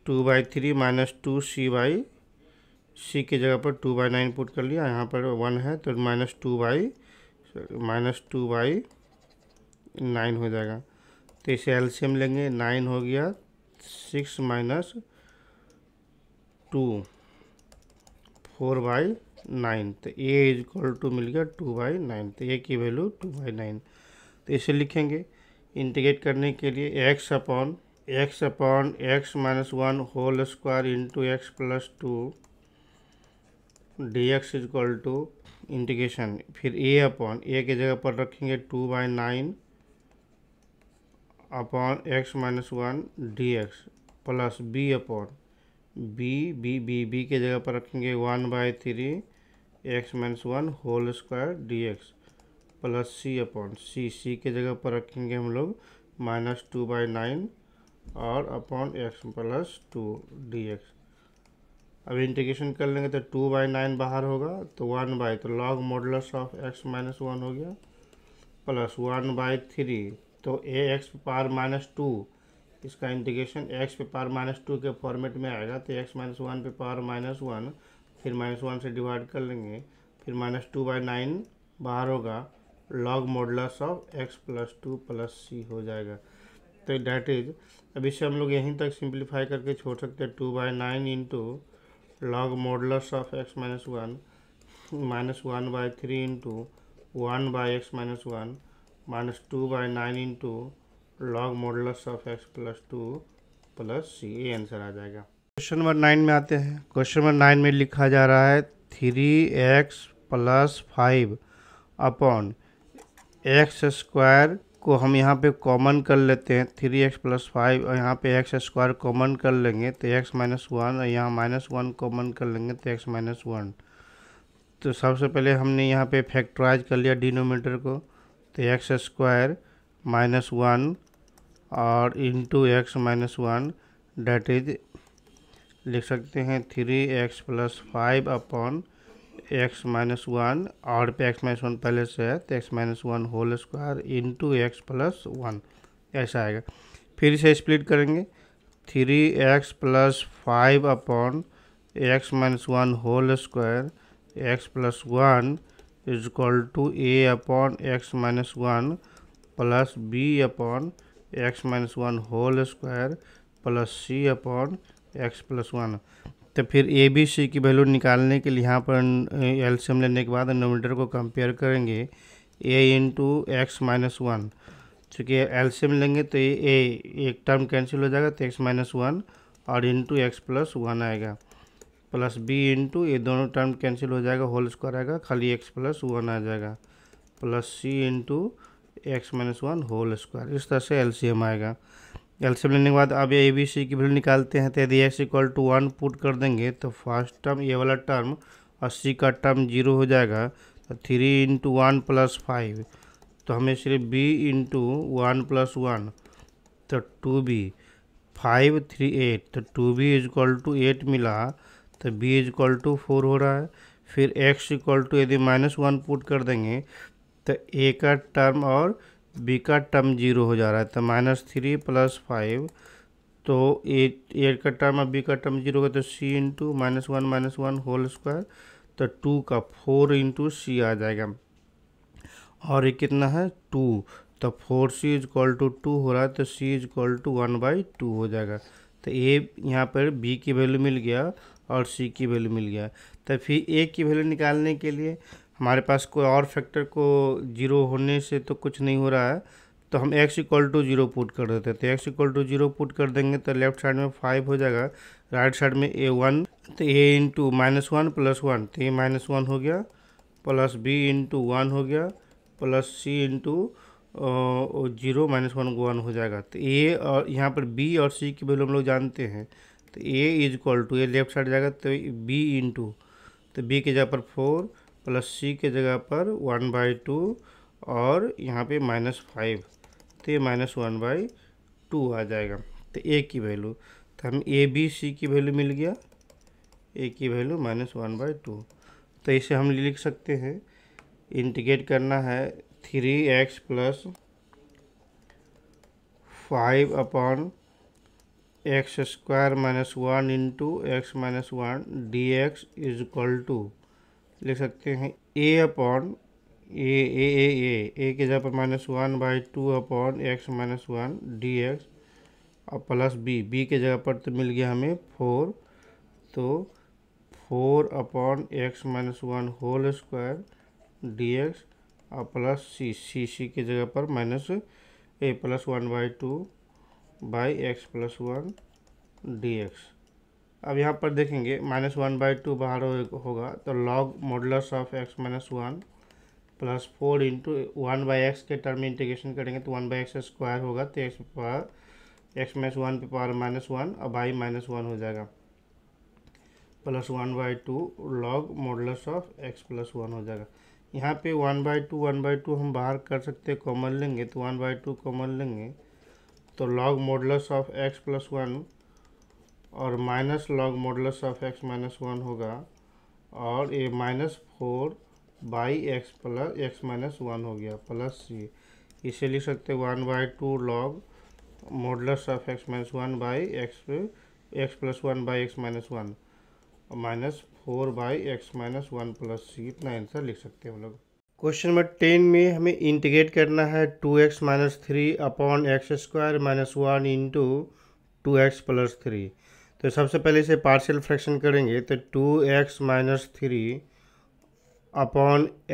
Speaker 1: 2/3 -2c की जगह पर 2/9 पुट कर लिया, यहाँ पर 1 है तो -2/9 हो जाएगा। तो इसे एलसीएम लेंगे, 9 हो गया 6 - 2 4/9, तो a इज इक्वल टू मिल गया 2/9, तो a की वैल्यू 2/9। तो इसे लिखेंगे इंटीग्रेट करने के लिए x upon x - 1 whole square into x plus 2 dx is equal to integration, फिर a अपॉन a की जगह पर रखेंगे 2/9 upon x - 1 dx plus b upon b की जगह पर रखेंगे 1/3 x - 1 whole square dx plus c upon c की जगह पर रखेंगे हम लोग -2/9 और अपॉन x प्लस 2 dx। अब इंटीग्रेशन कर लेंगे तो 2/9 बाहर होगा तो 1/, तो लॉग मॉडुलस ऑफ x - 1 हो गया प्लस 1/3, तो ax पे पावर -2, इसका इंटीग्रेशन x पे पावर -2 के फॉर्मेट में आएगा, तो x - 1 पे पावर -1, फिर -1 से डिवाइड कर लेंगे, फिर -2/9 बाहर होगा, log modulus of x plus 2 plus c हो जाएगा। तो डैट इज, अब इसे हम लोग यहीं तक सिंप्लीफाई करके छोड़ सकते हैं, 2/9 into log modulus of x - 1 -1/3 into 1/x - 1 -2/9 into log modulus of x plus 2 plus c, ये आंसर आ जाएगा। क्वेश्चन नंबर 9 में आते हैं। क्वेश्चन नंबर 9 में लिखा जा रहा है 3x + 5 अपॉन एक्स स्क्वायर को हम यहाँ पे कॉमन कर लेते हैं, 3x + 5 और यहाँ पे x स्क्वायर कॉमन कर लेंगे तो x - 1 और यहाँ -1 कॉमन कर लेंगे तो x - 1। तो सबसे पहले हमने यहाँ पे फैक्टराइज कर लिया डिनोमिनेटर को, तो x स्क्वायर -1 और इंटू x - 1 डेट इज लिख सकते हैं 3x + 5 अपॉन x - 1 और पे x - 1 पहले से है तो x - 1 whole square into x plus 1, ऐसा आएगा। फिर इसे स्प्लिट करेंगे, 3x + 5 upon x - 1 whole square x plus 1 is equal to a upon x - 1 plus b upon x - 1 whole square plus c upon x plus 1। तो फिर A B C की value निकालने के लिए यहाँ पर एलसीएम लेने के बाद डिनोमिनेटर को कंपेयर करेंगे a इंटू एक्स - 1, चूँकि एलसीएम लेंगे तो ये एक टर्म कैंसिल हो जाएगा तो x - 1 और इंटू एक्स प्लस 1 आएगा, प्लस b इंटू ये दोनों टर्म कैंसिल हो जाएगा, होल स्क्वायर आएगा, खाली x प्लस 1 आ जाएगा, plus c into x - 1 whole square. इस तरह से एलसीएम आएगा। एलसीएम लेने के बाद अब ए बी सी की वैल्यू निकालते हैं, तो यदि x = 1 पुट कर देंगे तो फर्स्ट टर्म ये वाला टर्म और c का टर्म 0 हो जाएगा, तो 3 × 1 + 5, तो हमें सिर्फ b इंटू 1 + 1 तो 2b, 5 3 8, तो 2b = 8 मिला, तो b = 4 हो रहा है। फिर x = यदि -1 पुट कर देंगे तो a का टर्म और b का टर्म 0 हो जा रहा है, तो -3 + 5, तो a का टर्म और b का टर्म 0 होगा, तो c इंटू -1 - 1 होल स्क्वायर, तो 2 का 4 इंटू c आ जाएगा, और ये कितना है 2, तो 4c इज इक्वल टू 2 हो रहा है, तो c इज इक्वल टू 1/2 हो जाएगा। तो ए यहाँ पर b की वैल्यू मिल गया और c की वैल्यू मिल गया। तो फिर a की वैल्यू निकालने के लिए हमारे पास कोई और फैक्टर को जीरो होने से तो कुछ नहीं हो रहा है, तो हम x इक्वल टू 0 पुट कर देते हैं। तो x इक्वल टू 0 पुट कर देंगे तो लेफ्ट साइड में 5 हो जाएगा, राइट साइड में a1, तो a इंटू -1 + 1, तो ये -1 हो गया, प्लस b इंटू 1 हो गया, प्लस c इंटू 0 -1 1 हो जाएगा। तो a और यहाँ पर b और c की वैल्यू हम लोग जानते हैं, तो a इज इक्वल टू, ये लेफ्ट साइड जाएगा तो b इंटू, तो b की जगह पर 4 प्लस c के जगह पर 1/2 और यहाँ पे -5, तो ये -1/2 आ जाएगा। तो a की वैल्यू, तो हम a b c की वैल्यू मिल गया, a की वैल्यू -1/2। तो इसे हम लिख सकते हैं, इंटीग्रेट करना है 3x + 5 x² - 1 into x - 1 dx is equal to, लिख सकते हैं a के जगह पर -1/2 x - 1 dx और प्लस b के जगह पर तो मिल गया हमें 4, तो 4 x - 1 होल स्क्वायर dx और प्लस c के जगह पर +1/2 x + 1 dx। अब यहाँ पर देखेंगे -1/2 बाहर होगा, तो log modulus of x - 1 plus 4 into 1/x के टर्म में इंटीग्रेशन करेंगे तो 1/x² होगा, तो x - 1 पे पावर -1 और बाई -1 हो जाएगा, plus 1/2 log modulus of x + 1 हो जाएगा। यहाँ पे 1/2 हम बाहर कर सकते हैं, कॉमन लेंगे तो 1/2 कॉमन लेंगे तो log मॉडुलस ऑफ x + 1 और minus log modulus of x - 1 होगा, और ये -4/x + x - 1 हो गया, प्लस c, इसे लिख सकते हैं 1/2 log modulus of x - 1 by x + 1/x - 1 और -4/x - 1 प्लस c, इतना आंसर लिख सकते हैं हम लोग। क्वेश्चन नंबर 10 में हमें इंटीग्रेट करना है 2x - 3 x² - 1 इंटू 2x + 3। तो सबसे पहले इसे पार्शियल फ्रैक्शन करेंगे, तो 2x - 3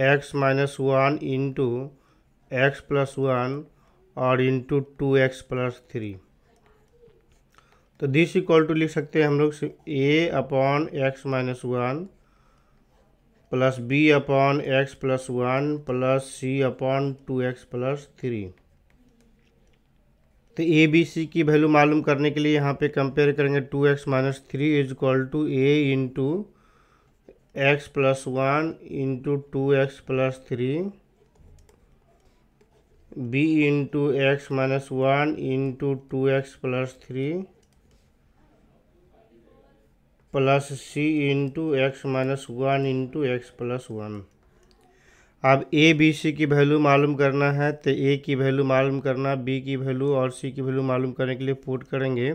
Speaker 1: x - 1 इंटू x + 1 और इंटू 2x + 3। तो दिस इक्वल टू लिख सकते हैं हम लोग a/x - 1 plus b/x + 1 plus c/2x + 3। तो ए बी सी की वैल्यू मालूम करने के लिए यहाँ पे कंपेयर करेंगे 2x - 3 is equal to a into x + 1 into 2x + 3, b into x - 1 into 2x + 3 plus c into x - 1 into x + 1। अब ए बी सी की वैल्यू मालूम करना है, तो ए की वैल्यू मालूम करना, बी की वैल्यू और सी की वैल्यू मालूम करने के लिए पुट करेंगे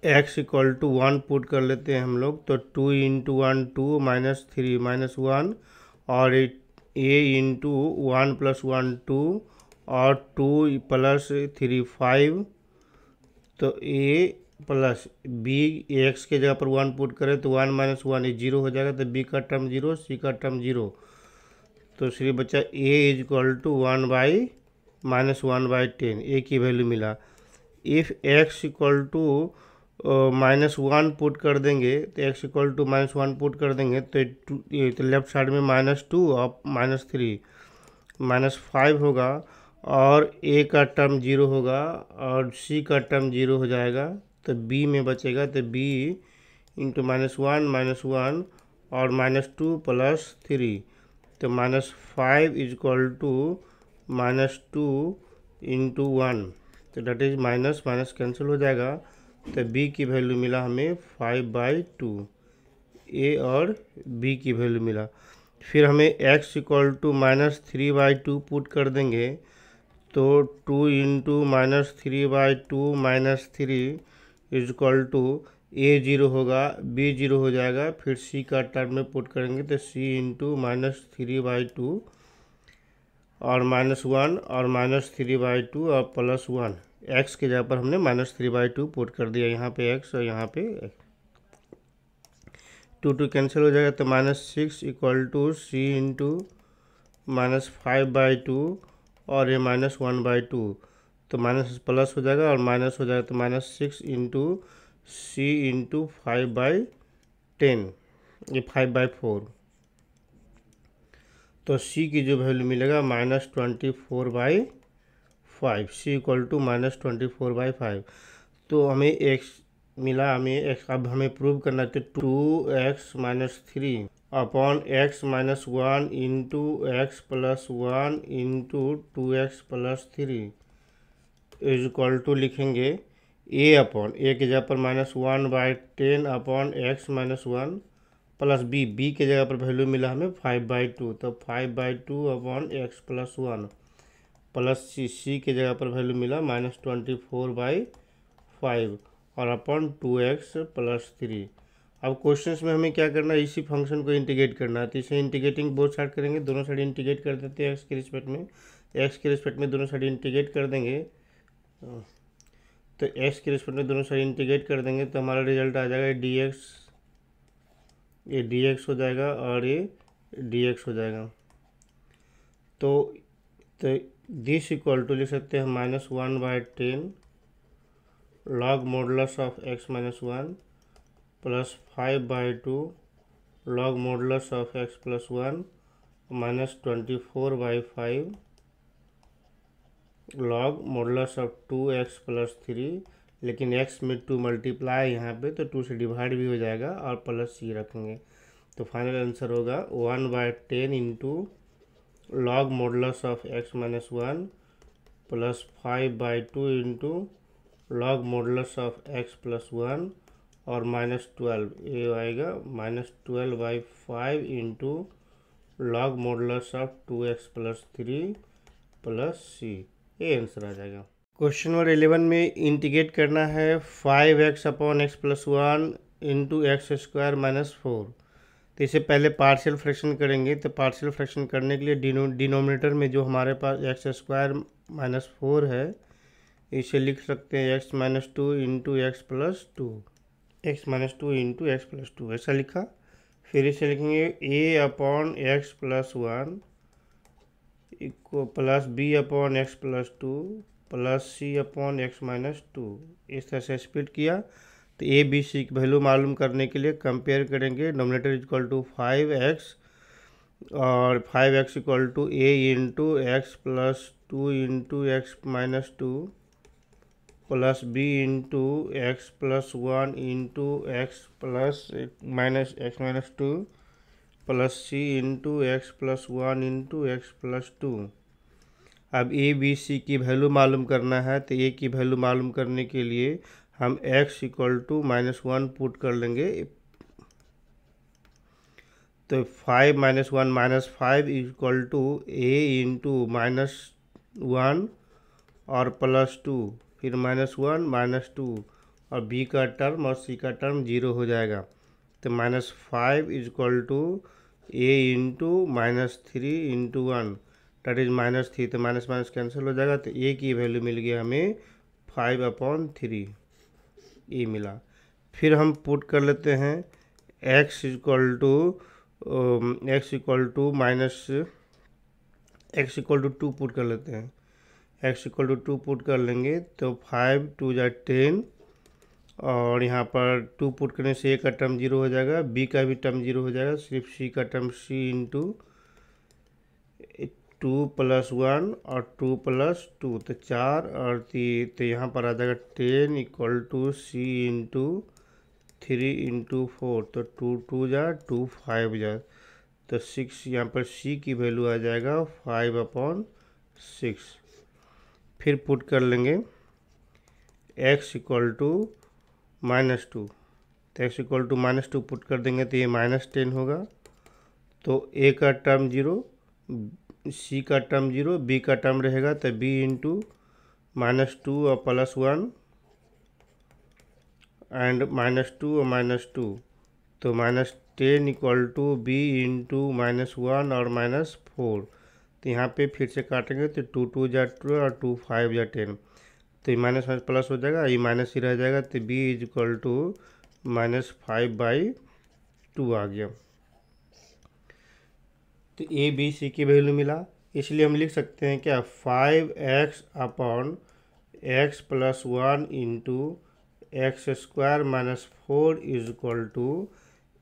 Speaker 1: x इक्वल टू 1 पुट कर लेते हैं हम लोग, तो 2 इंटू 1 2 -3 -1 और a इंटू 1 + 1 2 और 2 + 3 5, तो a प्लस b, x के जगह पर 1 पुट करें तो 1 - 1 ये 0 हो जाएगा, तो b का टर्म 0, c का टर्म 0, तो सिर्फ बच्चा a is equal to 1/-1/10, a की वैल्यू मिला। If x equal to -1 put कर देंगे, तो x इक्वल टू -1 पुट कर देंगे तो लेफ्ट साइड में -2 और -3 -5 होगा, और a का टर्म 0 होगा और c का टर्म 0 हो जाएगा, तो b में बचेगा, तो b इंटू -1 और -2 प्लस 3, तो -5 इज इक्वल टू -2 इंटू 1, तो that is minus minus cancel हो जाएगा, तो b की वैल्यू मिला हमें 5/2, a और b की वैल्यू मिला। फिर हमें x इक्वल टू -3/2 पुट कर देंगे, तो 2 into -3/2 -3 is equal to a 0 होगा, b 0 हो जाएगा, फिर c का टर्म में पुट करेंगे तो c इंटू -3/2 और -1 और -3/2 और +1। x के जगह पर हमने -3/2 पुट कर दिया, यहाँ पे x और यहाँ पे x। 2 कैंसिल हो जाएगा तो -6 = c इंटू -5/2 और ये -1/2, तो माइनस प्लस हो जाएगा और माइनस हो जाएगा तो -6 इंटू c इंटू 5/10, ये 5/4। तो c की जो वैल्यू मिलेगा -24/5, c = -24/5। तो हमें x मिला, हमें x अब हमें प्रूव करना है। 2x - 3 upon x - 1 into x + 1 into 2x + 3 is equal to लिखेंगे a अपॉन a के जगह पर -1/10 अपॉन x - 1 प्लस b के जगह पर वैल्यू मिला हमें 5/2, तो 5/2 अपॉन x + 1 प्लस c के जगह पर वैल्यू मिला -24/5 और अपॉन 2x + 3। अब क्वेश्चंस में हमें क्या करना है, इसी फंक्शन को इंटीग्रेट करना है। तो इसे इंटीग्रेटिंग बोथ साइड करेंगे, दोनों साइड इंटीग्रेट कर देते हैं एक्स के रिस्पेक्ट में। एक्स के रिस्पेक्ट में दोनों साइड इंटीग्रेट कर देंगे, तो एक्स के रिस्पेक्ट में दोनों साइड इंटीग्रेट कर देंगे तो हमारा रिजल्ट आ जाएगा dx, ये dx हो जाएगा और ये dx हो जाएगा। तो दिस इक्वल टू लिख सकते हैं -1/10 log modulus of x - 1 plus 5/2 log modulus of x + 1 -24/5 log modulus of 2x + 3, लेकिन x में 2 मल्टीप्लाई यहाँ पे तो 2 से डिवाइड भी हो जाएगा और प्लस c रखेंगे। तो फाइनल आंसर होगा 1/10 into log modulus of x - 1 plus 5/2 into log modulus of x + 1 और -12, ये आएगा -12/5 into log modulus of 2x + 3 plus c, ये आंसर आ जाएगा। क्वेश्चन नंबर 11 में इंटीग्रेट करना है 5x upon x + 1 into x² - 4। तो इसे पहले पार्शियल फ्रैक्शन करेंगे। तो पार्शियल फ्रैक्शन करने के लिए डिनोमिनेटर में जो हमारे पास x² - 4 है, इसे लिख सकते हैं x - 2 into x + 2, x - 2 into x + 2 ऐसा लिखा। फिर इसे लिखेंगे a upon x + 1 equal plus b upon x + 2 plus c upon x - 2, इस तरह से स्प्लिट किया। तो ए बी सी की वैल्यू मालूम करने के लिए कंपेयर करेंगे। नोमिनेटर इक्वल टू 5x और 5x equal to a into x + 2 into x - 2 plus b into x + 1 into x - 2 plus c into x + 1 into x + 2। अब ए बी सी की value मालूम करना है। तो ए की वैल्यू मालूम करने के लिए हम x = -1 पुट कर लेंगे। तो 5 - 1 -5 इक्वल टू a इंटू -1 और +2, फिर -1 - 2 और b का टर्म और c का टर्म 0 हो जाएगा। तो -5 equal to a into -3 into 1 that is -3, तो माइनस माइनस कैंसिल हो जाएगा। तो a की वैल्यू मिल गया हमें 5/3, ये मिला। फिर हम पुट कर लेते हैं x इक्वल टू -2 पुट कर लेते हैं। x = 2 पुट कर लेंगे तो 5 × 2 = 10 और यहाँ पर 2 पुट करने से a का टर्म 0 हो जाएगा, b का भी टर्म 0 हो जाएगा, सिर्फ c का टर्म c इंटू 2 + 1 और 2 + 2 तो 4 और 3, तो यहाँ पर आ जाएगा 10 = c इंटू 3 इंटू 4, तो 2 × 2 = 2 5 जा, तो 6 यहाँ पर c की वैल्यू आ जाएगा 5/6। फिर पुट कर लेंगे x = -2, तो x = -2 पुट कर देंगे तो ये -10 होगा। तो a का टर्म 0, c का टर्म 0, b का टर्म रहेगा तो b इंटू -2 और +1 एंड -2 और -2, तो -10 = b इंटू -1 और -4, तो यहाँ पे फिर से काटेंगे तो 2 2 जा 2 और 2 5 जा 10, तो ये माइनस माइनस प्लस हो जाएगा, ये माइनस ही रह जाएगा, तो b इज इक्वल टू -5/2 आ गया। तो ए बी सी की वैल्यू मिला, इसलिए हम लिख सकते हैं क्या 5x upon x plus 1 into x square minus 4 is equal to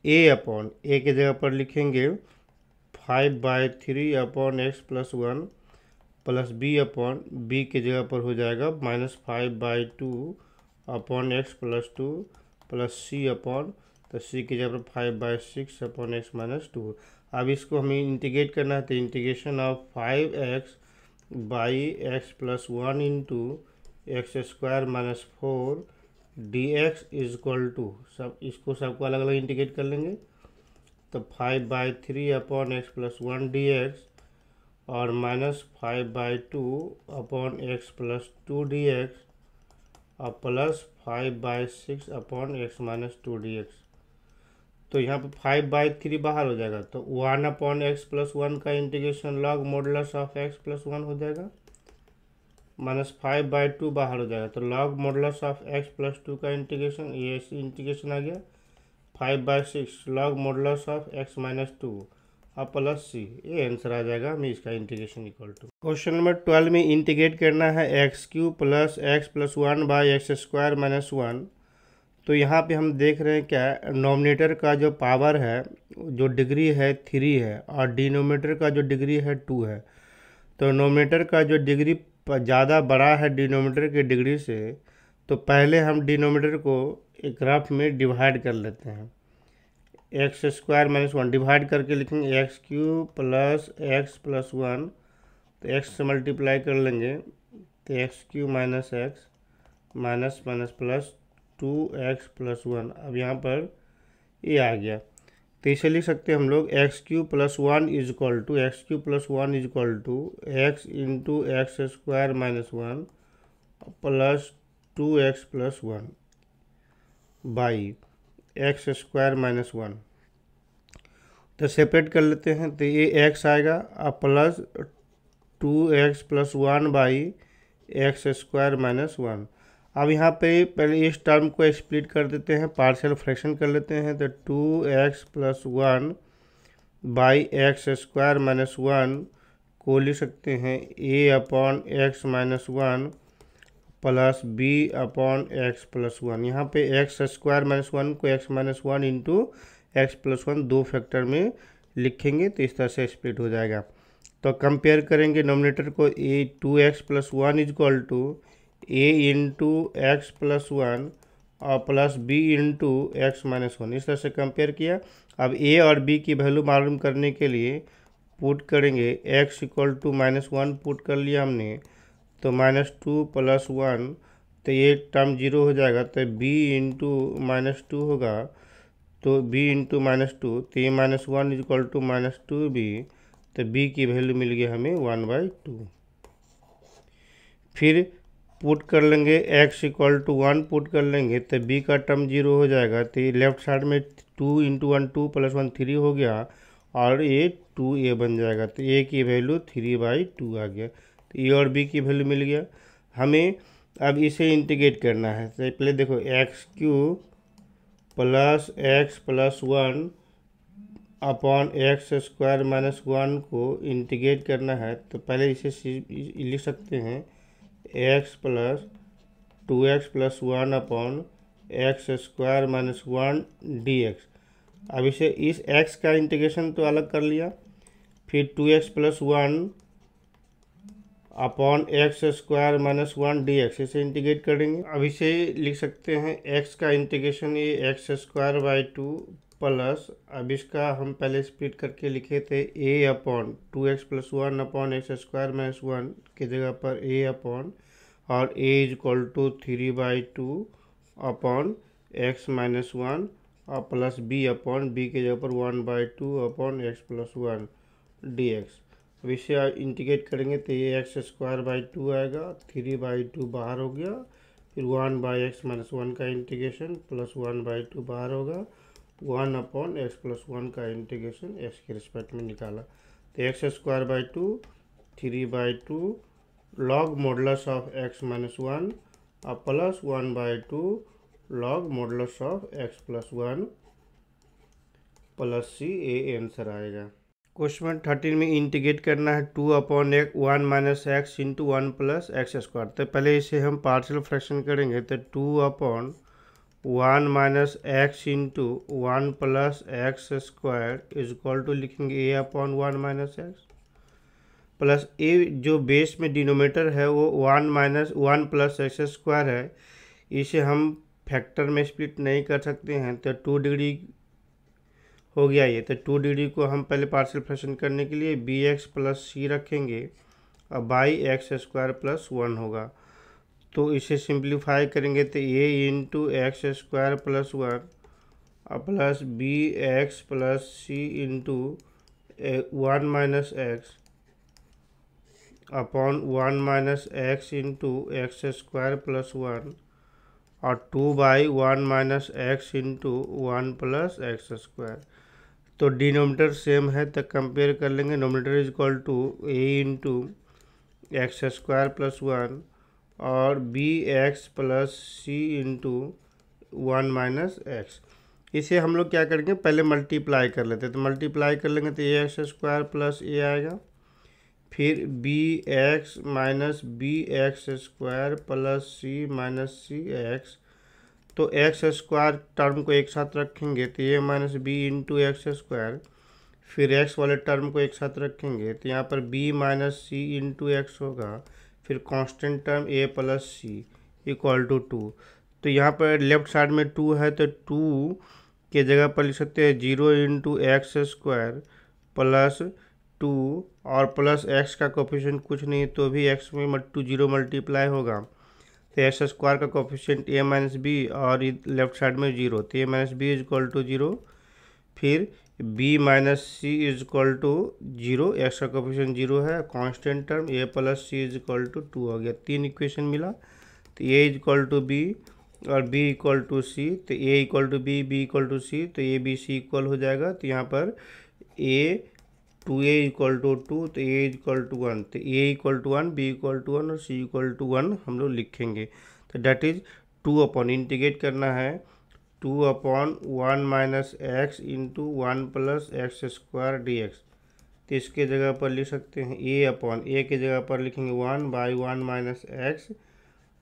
Speaker 1: A upon A की जगह पर लिखेंगे 5/3 upon x plus 1 plus B upon B की जगह पर हो जाएगा -5/2 अपॉन एक्स प्लस 2 प्लस सी अपॉन, तो सी की जगह पर 5/6 अपॉन एक्स माइनस 2। अब इसको हमें इंटीग्रेट करना है, तो integration of 5x/x plus 1 into x square minus 4 dx is equal to, सब इसको सबको अलग अलग इंटीग्रेट कर लेंगे, तो 5/3 अपॉन एक्स प्लस 1 dx और -5/2 अपॉन एक्स प्लस 2 dx और plus 5/6 upon x minus 2 dx। तो यहाँ पे 5/3 बाहर हो जाएगा, तो 1 अपॉन एक्स प्लस 1 का integration log modulus of x plus 1 हो जाएगा, -5/2 बाहर हो जाएगा, तो log modulus of x plus 2 का इंटीग्रेशन, ये इंटीग्रेशन आ गया 5/6 log modulus of x minus 2 और प्लस सी, ये आंसर आ जाएगा हमें इसका integration equal to. Question number 12 में इंटीग्रेट करना है x³ plus x plus 1/x square minus 1। तो यहाँ पे हम देख रहे हैं क्या, नोमिनेटर का जो पावर है जो डिग्री है 3 है और डिनोमिनेटर का जो डिग्री है 2 है। तो नोमिनेटर का जो डिग्री ज़्यादा बड़ा है डिनोमिनेटर के डिग्री से, तो पहले हम डिनोमिनेटर को एक रफ में डिवाइड कर लेते हैं, एक्स स्क्वायर माइनस 1 डिवाइड करके लिखेंगे x³ प्लस एक्स प्लस 1, तो x से मल्टीप्लाई कर लेंगे, तो x³ minus x minus minus plus 2x plus 1। अब यहाँ पर ये आ गया, तो इसे लिख सकते हैं हम लोग x³ plus 1 is equal to x³ plus 1 is equal to x into x square minus 1 plus 2x plus 1 by x square minus 1। तो सेपरेट कर लेते हैं, तो ये x आएगा और plus 2x plus 1 by x square minus 1। अब यहाँ पे पहले इस टर्म को स्प्लिट कर देते हैं, पार्शियल फ्रैक्शन कर लेते हैं, तो 2x plus 1 by x square minus 1 को लिख सकते हैं a upon x minus 1 plus b upon x plus 1। यहाँ पे एक्स स्क्वायर माइनस 1 को x minus 1 into x plus 1 दो फैक्टर में लिखेंगे, तो इस तरह से स्प्लिट हो जाएगा। तो कंपेयर करेंगे नोमिनेटर को, a 2x plus 1 is equal to a into x plus 1 और plus b into x minus 1, इस तरह से कंपेयर किया। अब a और b की वैल्यू मालूम करने के लिए पुट करेंगे, x इक्वल टू -1 पुट कर लिया हमने, तो -2 प्लस 1, तो ये टर्म 0 हो जाएगा, तो b इंटू -2 होगा, तो b इंटू -2, तो ये -1 इज इक्वल टू -2b, तो b की वैल्यू मिल गई हमें 1/2। फिर पुट कर लेंगे x इक्वल टू 1 पुट कर लेंगे, तो b का टर्म 0 हो जाएगा, तो ये लेफ्ट साइड में 2 इंटू 1 2 प्लस 1 3 हो गया और ये 2a बन जाएगा, तो a की वैल्यू 3/2 आ गया, तो a और b की वैल्यू मिल गया हमें। अब इसे इंटीग्रेट करना है, तो पहले देखो x³ plus x plus 1 upon x square minus 1 को इंटीग्रेट करना है, तो पहले इसे लिख सकते हैं x plus 2x plus 1 upon x square minus 1 dx। अब इसे इस x का इंटीग्रेशन तो अलग कर लिया, फिर 2x plus 1 upon x square minus 1 dx, इसे इंटीग्रेट करेंगे। अब इसे लिख सकते हैं x का इंटीग्रेशन ये एक्स स्क्वायर बाई 2 प्लस, अब इसका हम पहले स्प्लिट करके लिखे थे a upon 2x plus 1 upon x square minus 1 की जगह पर a अपॉन, और a is equal to 3/2 upon x minus 1 और प्लस b अपॉन b की जगह पर 1/2 अपॉन एक्स प्लस 1 dx। अब इसे इंटीग्रेट करेंगे तो ये एक्स स्क्वायर बाई 2 आएगा, 3/2 बाहर हो गया, फिर 1/x माइनस 1 का इंटीग्रेशन प्लस 1/2 बाहर होगा, 1 अपॉन एक्स प्लस 1 का इंटीग्रेशन एक्स के रिस्पेक्ट में निकाला, तो x square by 2 3/2 log modulus of x minus 1 और plus 1/2 log modulus of x plus 1 plus c, ये आंसर आएगा। क्वेश्चन 13 में इंटीग्रेट करना है 2/1 minus x into 1 plus x square. तो पहले इसे हम पार्शियल फ्रैक्शन करेंगे, तो 2/1 minus x into 1 plus x square is equal to लिखेंगे a/1 माइनस एक्स प्लस ए, जो बेस में डिनोमीटर है वो 1 प्लस एक्स स्क्वायर है, इसे हम फैक्टर में स्प्लिट नहीं कर सकते हैं, तो 2 डिग्री हो गया ये। तो 2 डिग्री को हम पहले पार्शियल फ्रैक्शन करने के लिए बी एक्स प्लस सी रखेंगे और बाई एक्स स्क्वायर प्लस 1 होगा। तो इसे सिंप्लीफाई करेंगे तो ए इंटू एक्स स्क्वायर प्लस 1 और प्लस बी एक्स प्लस सी into 1 minus x upon 1 minus x into x square plus 1 और 2/1 minus x into 1 plus x square. तो डिनोमीटर सेम है तो कंपेयर कर लेंगे। Numerator is equal to a into x square plus 1 और b x plus सी into 1 minus x. इसे हम लोग क्या करेंगे, पहले मल्टीप्लाई कर लेते हैं। तो मल्टीप्लाई कर लेंगे तो a x square plus a आएगा, फिर b x minus b x square plus c minus c x. तो एक्स स्क्वायर टर्म को एक साथ रखेंगे तो a minus b into x square, फिर एक्स वाले टर्म को एक साथ रखेंगे तो यहाँ पर b minus c into x होगा, फिर constant term a plus c equal to 2। तो यहाँ पर लेफ्ट साइड में 2 है तो 2 के जगह पर लिख सकते हैं 0 इंटू एक्स स्क्वायर प्लस 2 और प्लस एक्स का कोफिशिएंट कुछ नहीं तो भी एक्स में 0 मल्टीप्लाई होगा, तो एक्स स्क्वायर का कोफिशिएंट ए माइनस बी और लेफ्ट साइड में 0, तो a minus b is equal to 0, फिर b minus c is equal to 0, x का कोफिशिएंट 0 है, constant term a plus c is equal to 2 हो गया। 3 इक्वेशन मिला, तो a is equal to b और बी इक्वल टू सी, तो a equal to B equal to c, तो A B C equal हो जाएगा। तो यहाँ पर ए 2a इक्वल टू 2, तो a इक्वल टू 1, तो a equal to 1, b equal to 1 और c इक्वल टू 1 हम लोग लिखेंगे। तो डेट इज 2/, इंटीग्रेट करना है 2/1 minus x into 1 plus x square d x. तो इसके जगह पर लिख सकते हैं a के जगह पर लिखेंगे 1/1 minus x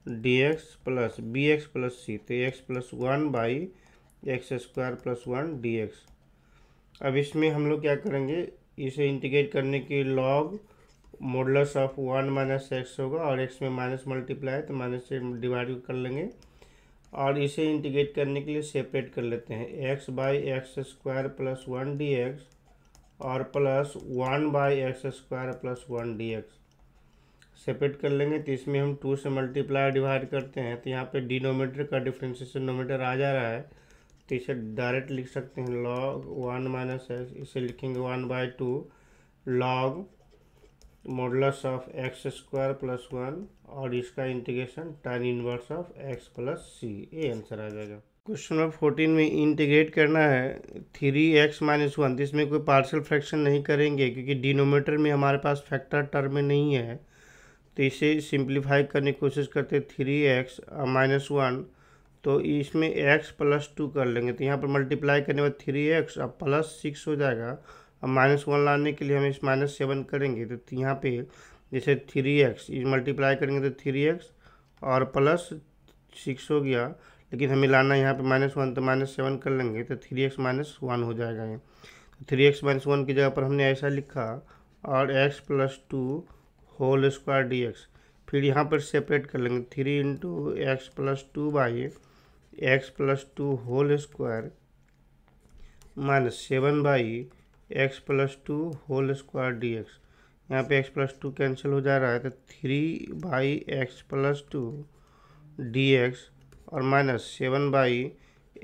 Speaker 1: d x plus b x plus सी, तो x plus 1 by x square plus 1 d x. अब इसमें हम लोग क्या करेंगे, इसे इंटीग्रेट करने के log modulus of 1 minus x होगा और एक्स में माइनस मल्टीप्लाई तो माइनस से डिवाइड कर लेंगे, और इसे इंटीग्रेट करने के लिए सेपरेट कर लेते हैं x by x square plus 1 d x और plus 1 by x square plus 1 d x separate कर लेंगे। तो इसमें हम 2 से मल्टीप्लाई डिवाइड करते हैं, तो यहाँ पे डिनोमीटर का डिफ्रेंशिएशन नोमीटर आ जा रहा है, तो इसे डायरेक्ट लिख सकते हैं log 1 माइनस एक्स, इसे लिखेंगे 1/2 log modulus of x square plus 1 और इसका integration tan inverse of x plus सी, ये आंसर आ जाएगा। क्वेश्चन नंबर 14 में इंटीग्रेट करना है 3x माइनस 1, इसमें कोई पार्शियल फ्रैक्शन नहीं करेंगे क्योंकि डिनोमीटर में हमारे पास फैक्टर टर्म में नहीं है, तो इसे सिंप्लीफाई करने की कोशिश करते हैं 3x माइनस 1, तो इसमें x प्लस 2 कर लेंगे, तो यहाँ पर मल्टीप्लाई करने के बाद 3x अब प्लस 6 हो जाएगा। अब -1 लाने के लिए हम इस -7 करेंगे, तो यहाँ पे जैसे 3x मल्टीप्लाई करेंगे तो 3x और प्लस 6 हो गया, लेकिन हमें लाना यहाँ पे -1 तो -7 कर लेंगे तो 3x माइनस 1 हो जाएगा ये। तो 3x माइनस 1 की जगह पर हमने ऐसा लिखा और x plus 2 whole square d x, फिर यहाँ पर सेपरेट कर लेंगे 3 into x plus 2 by x plus 2 whole square minus 7 by x plus 2 whole square d x. यहाँ पे एक्स प्लस 2 कैंसिल हो जा रहा है, तो 3 by x plus 2 d x और माइनस 7 बाई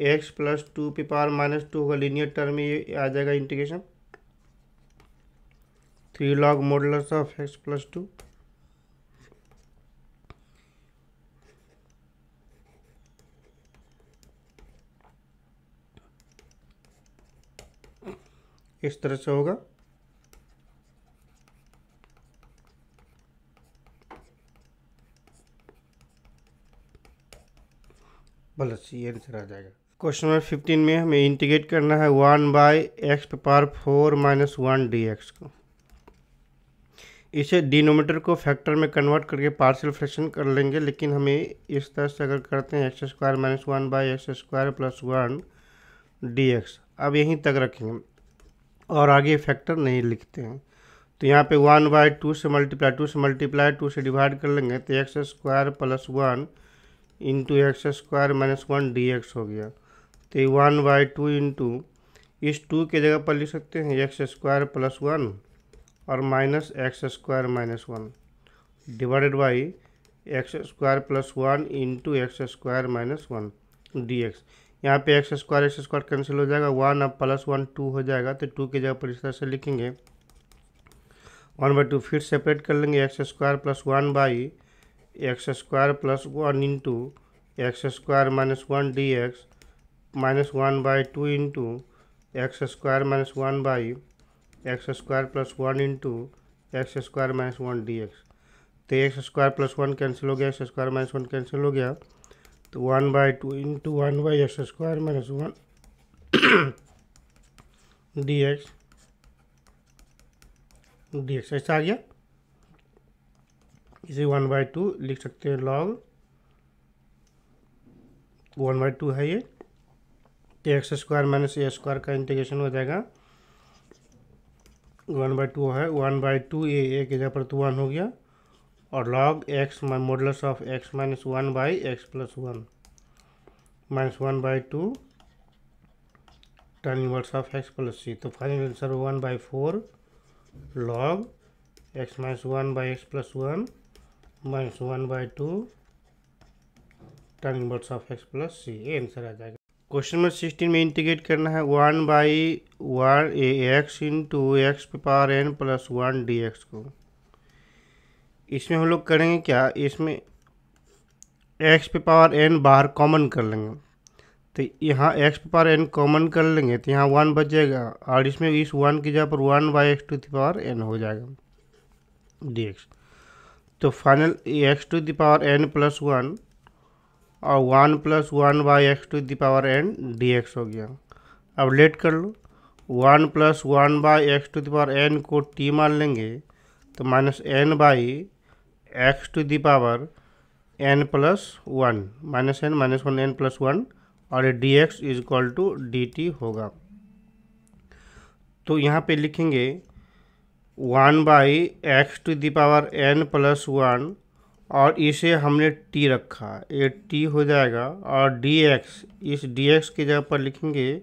Speaker 1: एक्स प्लस 2 पे पावर -2 होगा, लीनियर टर्म में ये आ जाएगा integration 3 log modulus of x plus 2। इस तरह से होगा। प्लस सी, आंसर आ जाएगा। क्वेश्चन नंबर 15 में हमें इंटीग्रेट करना है 1/x⁴ - 1 dx को। इसे डिनोमीटर को फैक्टर में कन्वर्ट करके पार्शियल फ्रैक्शन कर लेंगे, लेकिन हमें इस तरह से अगर करते हैं x² - 1/x² + 1 dx, अब यहीं तक रखेंगे और आगे फैक्टर नहीं लिखते हैं। तो यहाँ पे 1/2 से मल्टीप्लाई, 2 से मल्टीप्लाई, 2 से डिवाइड कर लेंगे तो x² + 1 इंटू x² - 1 dx हो गया। तो ये 1/2 इंटू इस 2 के जगह पर लिख सकते हैं x² + 1 और minus x² - 1 divided by x² + 1 into x² - 1 dx। यहाँ पे x² कैंसिल हो जाएगा, 1 अब +1 2 हो जाएगा, तो 2 की जगह पर इस तरह से लिखेंगे 1/2, फिर सेपरेट कर लेंगे x² + 1 by x² + 1 into x² - 1 dx minus 1/2 into x² - 1 by x² + 1 into x² - 1 dx। तो x² + 1 कैंसिल हो गया, x² - 1 कैंसिल हो गया, तो 1/2 इंटू 1/x² - 1 dx ऐसा आ गया। इसे 1/2 लिख सकते हैं, log 1/2 है ये, x² - a² का इंटीग्रेशन हो जाएगा, 1/2 है, 1/2 a की जगह पर तो 1 हो गया, और log x modulus of x - 1/x + 1 -1/2 tan inverse of x + c। तो final answer 1/4 log x - 1/x + 1 -1/2 tan inverse of x + c, ये आंसर आ जाएगा। क्वेश्चन नंबर 16 में इंटीग्रेट करना है 1/x इंटू x⁴n + 1 dx को। इसमें हम लोग करेंगे क्या, इसमें x⁴n बाहर कॉमन कर लेंगे, तो यहाँ x⁴n कॉमन कर लेंगे तो यहाँ 1 बचेगा, और इसमें इस 1 की जगह पर 1/x⁴n हो जाएगा dx। तो फाइनल x⁴n + 1 और 1 + 1/x⁴n dx हो गया। अब लेट कर लो, 1 + 1/x⁴n को t मान लेंगे तो -n/x⁴n + 1 -n + 1 और dx = dt होगा। तो यहाँ पे लिखेंगे 1/x⁴n + 1 और इसे हमने t रखा, ये t हो जाएगा, और dx, इस dx की जगह पर लिखेंगे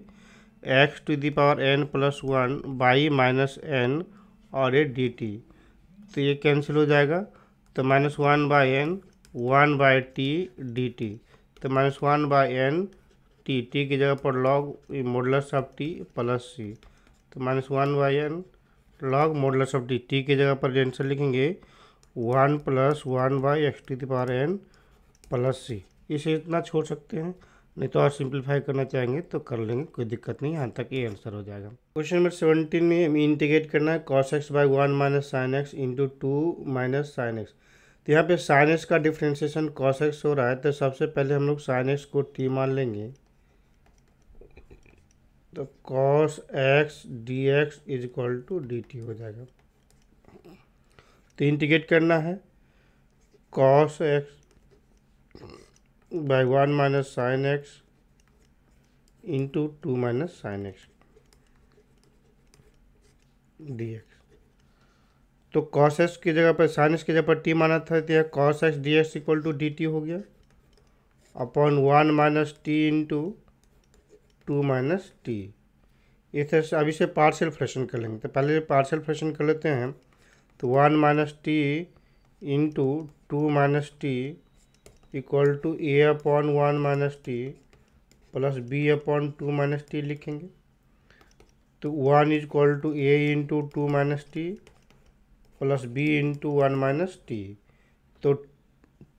Speaker 1: x⁴n + 1 बाई -n और ये dt, तो ये कैंसिल हो जाएगा, तो -1/n 1/t dt, तो -1/n t की जगह पर log modulus of t + c, तो -1/n log modulus of t की जगह पर आंसर लिखेंगे 1 + 1/x⁴n + c। इसे इतना छोड़ सकते हैं, नहीं तो और सिंप्लीफाई करना चाहेंगे तो कर लेंगे, कोई दिक्कत नहीं, यहाँ तक ये आंसर हो जाएगा। क्वेश्चन नंबर 17 में हमें इंटीग्रेट करना है cos x/1 - sin x into 2 - sin x। तो यहाँ पे sin x का डिफ्रेंशिएशन cos x हो रहा है, तो सबसे पहले हम लोग sin x को t मान लेंगे, तो cos x dx = dt हो जाएगा। तो इंटीग्रेट करना है cos x/1 - sin x into 2 - sin x dx। तो cos x की जगह पर sin x की जगह पर t माना था, तो यह cos x dx = dt हो गया अपॉन 1 - t इंटू 2 - t। इस तरह से अब इसे पार्शियल फ्रैक्शन कर लेंगे, तो पहले पार्शियल फ्रैक्शन कर लेते हैं, तो 1 - t into 2 - t = a/1 - t plus b/2 - t लिखेंगे। तो 1 = a into 2 - t plus b into 1 - t। तो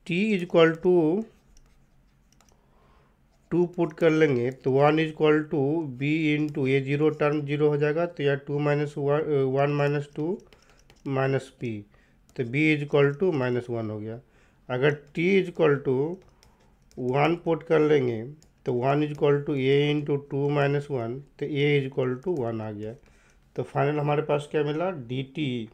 Speaker 1: t = 2 पुट कर लेंगे, तो 1 = b इंटू ये 0 टर्म 0 हो जाएगा, तो यह 2 - 1 - 2 - p, तो b = -1 हो गया। अगर t = वन पुट कर लेंगे तो 1 is equal to a into 2 minus 1, तो ए इजक्वल टू 1 आ गया। तो फाइनल हमारे पास क्या मिला, डी टी।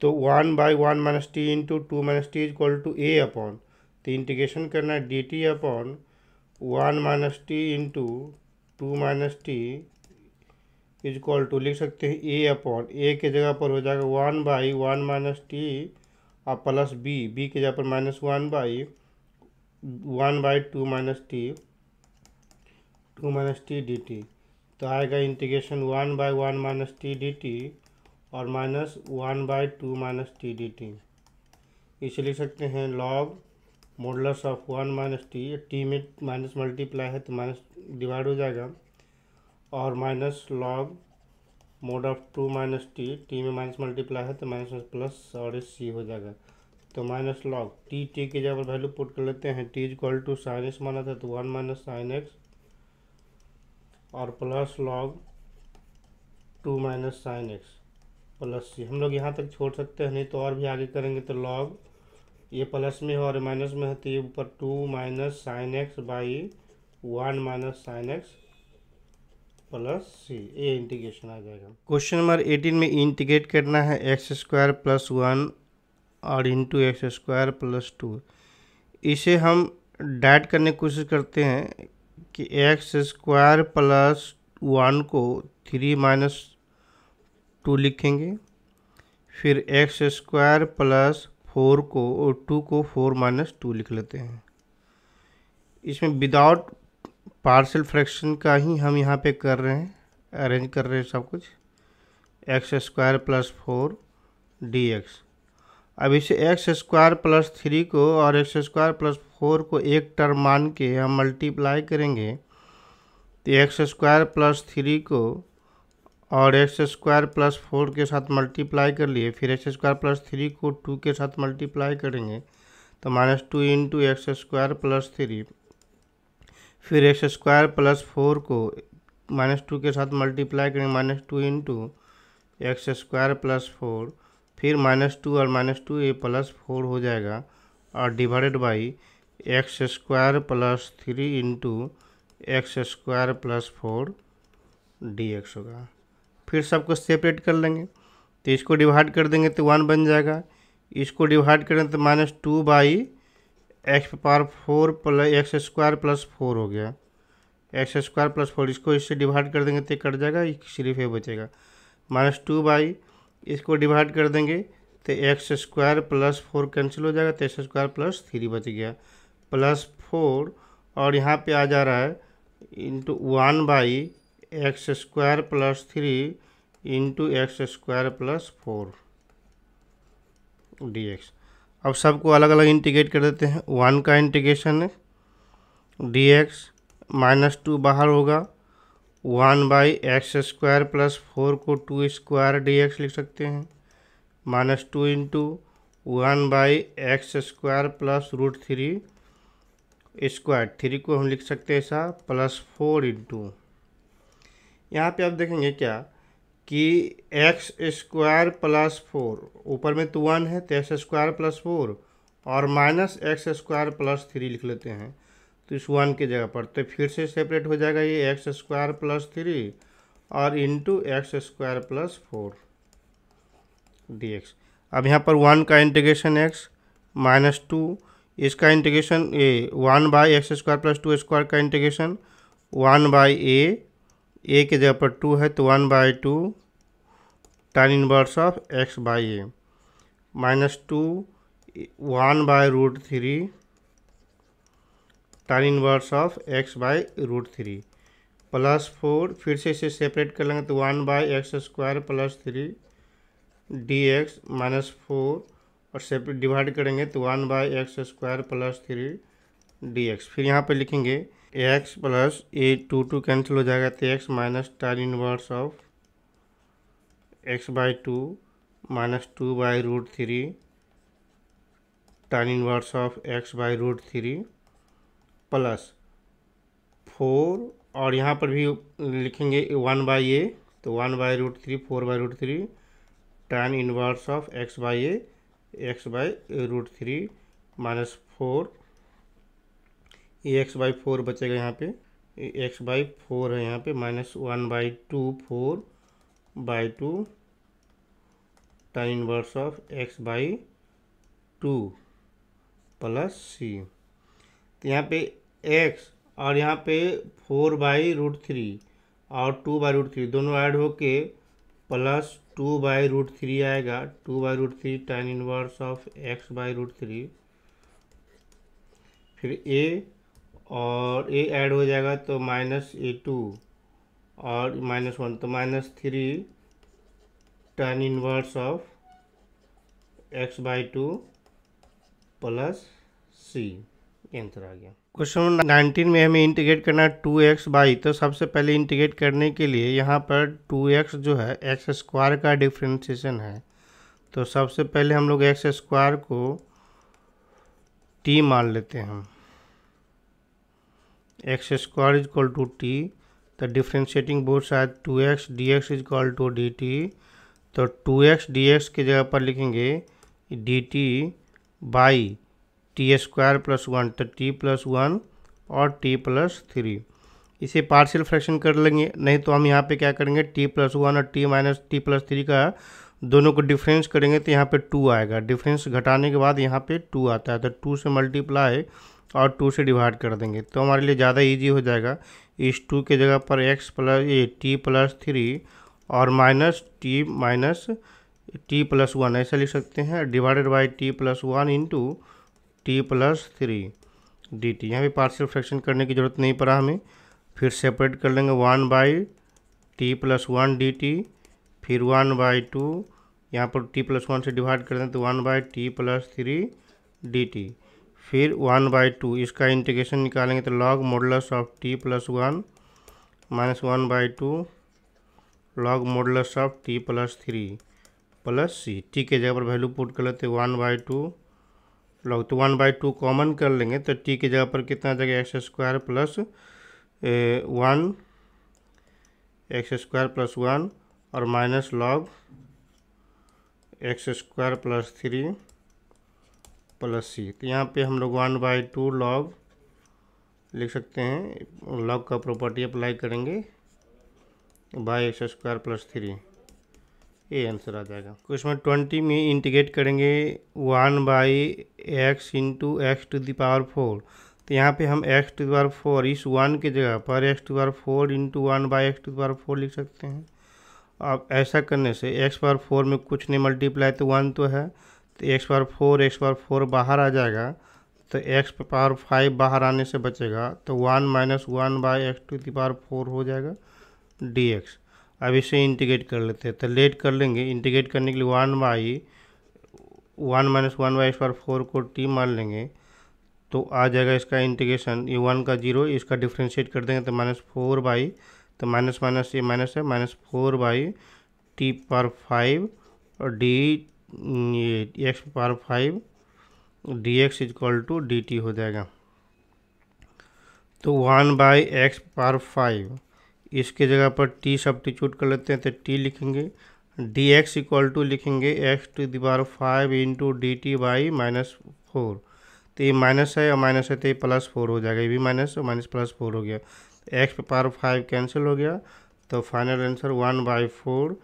Speaker 1: तो 1/1 minus t into 2 minus t is equal to A upon, तो इंटीग्रेशन करना है d t upon 1 minus t into 2 minus t is equal to लिख सकते हैं ए अपॉन, ए के जगह पर हो जाएगा 1/1 माइनस टी और प्लस बी के जगह पर -1/2 माइनस टी डी टी। तो आएगा integration 1/1 minus T d T और -1/2 माइनस टी डी टी। इसे लिख सकते हैं log modulus of 1 minus T में माइनस मल्टीप्लाई है तो माइनस डिवाइड हो जाएगा, और minus log mode of 2 minus T में माइनस मल्टीप्लाई है तो माइनस प्लस और सी हो जाएगा। तो माइनस लॉग टी के जगह पर वैल्यू पुट कर लेते हैं, t equal to sine x माना था तो 1 माइनस साइन एक्स और plus log 2 minus sine x plus c. हम लोग यहाँ तक छोड़ सकते हैं, नहीं तो और भी आगे करेंगे तो लॉग ये प्लस में है और माइनस में है तो ये ऊपर 2 minus sine x by 1 minus sine x plus सी, ये इंटीग्रेशन आ जाएगा। क्वेश्चन नंबर 18 में इंटीग्रेट करना है x² + 1 और इंटू x² + 2। इसे हम डाइट करने की कोशिश करते हैं कि x² + 1 को 3 - 2 लिखेंगे, फिर x² + 4 को और 2 को 4 - 2 लिख लेते हैं। इसमें विदाउट पार्शियल फ्रैक्शन का ही हम यहाँ पे कर रहे हैं, अरेंज कर रहे हैं सब कुछ। x² + 4 dx। अब इसे x² + 3 को और x² + 4 को एक टर्म मान के हम मल्टीप्लाई करेंगे, तो x² + 3 को और x² + 4 के साथ मल्टीप्लाई कर लिए, फिर x² + 3 को 2 के साथ मल्टीप्लाई करेंगे तो -2 इंटू x² + 3, फिर x² + 4 को -2 के साथ मल्टीप्लाई करेंगे, -2 इंटू x² + 4, फिर -2 और -2 ये +4 हो जाएगा और divided by x² + 3 into x² + 4 dx होगा। फिर सबको सेपरेट कर लेंगे, तो इसको डिवाइड कर देंगे तो 1 बन जाएगा, इसको डिवाइड करें तो -2/x⁴ + x² + 4 हो गया, x² + 4। इसको इससे डिवाइड कर देंगे तो कट जाएगा, सिर्फ ये बचेगा। -2/, इसको डिवाइड कर देंगे तो x² + 4 कैंसिल हो जाएगा, तो x² + 3 बच गया, +4 और यहाँ पे आ जा रहा है into 1/x² + 3 into x² + 4 dx। अब सबको अलग अलग इंटीग्रेट कर देते हैं। 1 का इंटीग्रेशन है dx, -2 बाहर होगा, 1/x² + 4 को 2 स्क्वायर dx लिख सकते हैं, -2 इंटू 1/x² + √3 स्क्वायर, 3 को हम लिख सकते हैं ऐसा, +4 इंटू, यहाँ पे आप देखेंगे क्या कि x² + 4, ऊपर में तो 1 है तो x² + 4 और -x² + 3 लिख लेते हैं तो इस 1 के जगह पर, तो फिर से सेपरेट हो जाएगा ये x² + 3 और इंटू x² + 4 dx। अब यहाँ पर 1 का इंटीग्रेशन x, -2 इसका इंटीग्रेशन ए, 1/x² + 2 स्क्वायर का इंटीग्रेशन 1/a, ए के जगह पर 2 है तो 1/2 tan inverse of x/a, -2 1/√3 tan inverse of x/√3 +4, फिर से इसे सेपरेट कर लेंगे तो 1/x² + 3 dx -4 और सेपरेट डिवाइड करेंगे तो 1/x² + 3 dx। फिर यहाँ पे लिखेंगे x + a 2 कैंसिल हो जाएगा तो x - tan inverse of x/2 -2/√3 tan inverse of x/√3 +4 और यहाँ पर भी लिखेंगे 1/a तो 1/√3 4/√3 tan inverse of x/a x/√3 -4 ये एक्स बाई 4 बचेगा यहाँ पे, एक्स बाई 4 है यहाँ पे, -1/2 4/2 tan inverse of x by 2 plus सी। तो यहाँ पे x और यहाँ पे 4/√3 और 2/√3 दोनों ऐड होके प्लस 2/√3 आएगा, 2/√3 tan inverse of x by √3। फिर a और a ऐड हो जाएगा तो -a2 और -1 तो -3 tan inverse of x by 2 plus c. Answer आ गया। क्वेश्चन नंबर 19 में हमें इंटीग्रेट करना है 2x/। तो सबसे पहले इंटीग्रेट करने के लिए यहाँ पर 2x जो है एक्स स्क्वायर का डिफ्रेंशिएशन है, तो सबसे पहले हम लोग एक्स स्क्वायर को t मान लेते हैं। X square is equal to t, तो differentiating both side 2x dx is equal to dt। तो 2x dx की जगह पर लिखेंगे dt by t square plus 1, तो टी प्लस 1 और टी प्लस 3। इसे पार्शियल फ्रैक्शन कर लेंगे, नहीं तो हम यहाँ पे क्या करेंगे टी प्लस 1 और टी माइनस टी प्लस 3 का दोनों को डिफरेंस करेंगे तो यहाँ पे 2 आएगा। डिफरेंस घटाने के बाद यहाँ पे 2 आता है, तो 2 से मल्टीप्लाई और 2 से डिवाइड कर देंगे तो हमारे लिए ज़्यादा ईजी हो जाएगा। इस 2 के जगह पर एक्स प्लस टी प्लस 3 और माइनस टी प्लस 1 ऐसा लिख सकते हैं, divided by t plus 1 into T plus 3 D T. यहाँ भी पार्शियल फ्रैक्शन करने की ज़रूरत नहीं पड़ा हमें, फिर सेपरेट कर लेंगे 1/t प्लस 1 डी टी, फिर 1/2 यहाँ पर t प्लस 1 से डिवाइड कर दें तो 1/t प्लस 3 डी टी, फिर 1/2 इसका इंटीग्रेशन निकालेंगे तो log modulus of t plus 1 minus 1/2 log modulus of t plus 3 plus c. T के जगह पर वैल्यू पुट कर लेते 1/2 लॉग, तो 1/2 कॉमन कर लेंगे तो टी की जगह पर कितना आ जाएगा x square plus 1 x square plus 1 और minus log x square plus 3 plus सी। तो यहाँ पे हम लोग 1/2 लॉग लिख सकते हैं, लॉग का प्रॉपर्टी अप्लाई करेंगे बाई एक्स स्क्वायर प्लस 3, ये आंसर आ जाएगा। क्वेश्चन 20 में इंटीग्रेट करेंगे 1/x into x to the power 4। तो यहाँ पे हम x टू द पावर 4 इस 1 की जगह पर x to the power 4 into 1/x to the power 4 लिख सकते हैं। अब ऐसा करने से x पावर 4 में कुछ नहीं मल्टीप्लाई तो 1 तो है, तो x पावर 4 बाहर आ जाएगा, तो x पावर 5 बाहर आने से बचेगा, तो 1 - 1/x टू द पावर 4 हो जाएगा dx। अब इसे इंटीग्रेट कर लेते हैं, तो लेट कर लेंगे। इंटीग्रेट करने के लिए 1 - 1/x पावर 4 को t मान लेंगे तो आ जाएगा इसका इंटीग्रेशन, ये 1 का 0 इसका डिफ्रेंशिएट कर देंगे तो -4/, तो माइनस माइनस ये माइनस है, -4/t पावर 5 और d x power 5 dx is equal to dt हो जाएगा। तो 1/x पावर 5 इसके जगह पर t सब्स्टिट्यूट कर लेते हैं तो t लिखेंगे, dx इक्वल टू लिखेंगे x to the power 5 into dt by -4। तो ये माइनस है और माइनस है तो ये +4 हो जाएगा, ये भी माइनस और माइनस +4 हो गया, x पावर 5 कैंसिल हो गया, तो फाइनल आंसर 1/4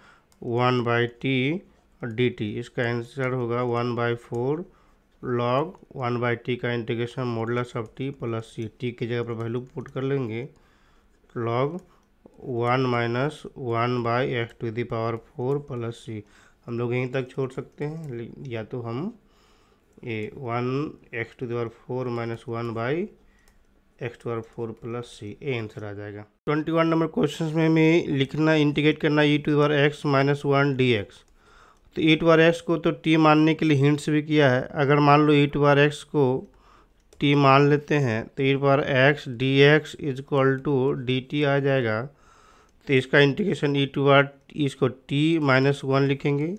Speaker 1: 1/t और dt। इसका आंसर होगा 1/4 लॉग 1/t का integration modulus of t plus c. T की जगह पर वैल्यू पुट कर लेंगे log 1 - 1/x to the power 4 plus c. हम लोग यहीं तक छोड़ सकते हैं, या तो हम ये 1x to the power 4 - 1/x to the power 4 plus सी, ये आंसर आ जाएगा। 21 नंबर क्वेश्चन में हमें लिखना इंटीग्रेट करना e to the power x - 1 dx। तो e टू पावर x को तो t मानने के लिए हिंट्स भी किया है। अगर मान लो e टू पावर x को t मान लेते हैं तो e to power x dx is equal to dt आ जाएगा। तो इसका इंटीग्रेशन e टू पावर इसको t - 1 लिखेंगे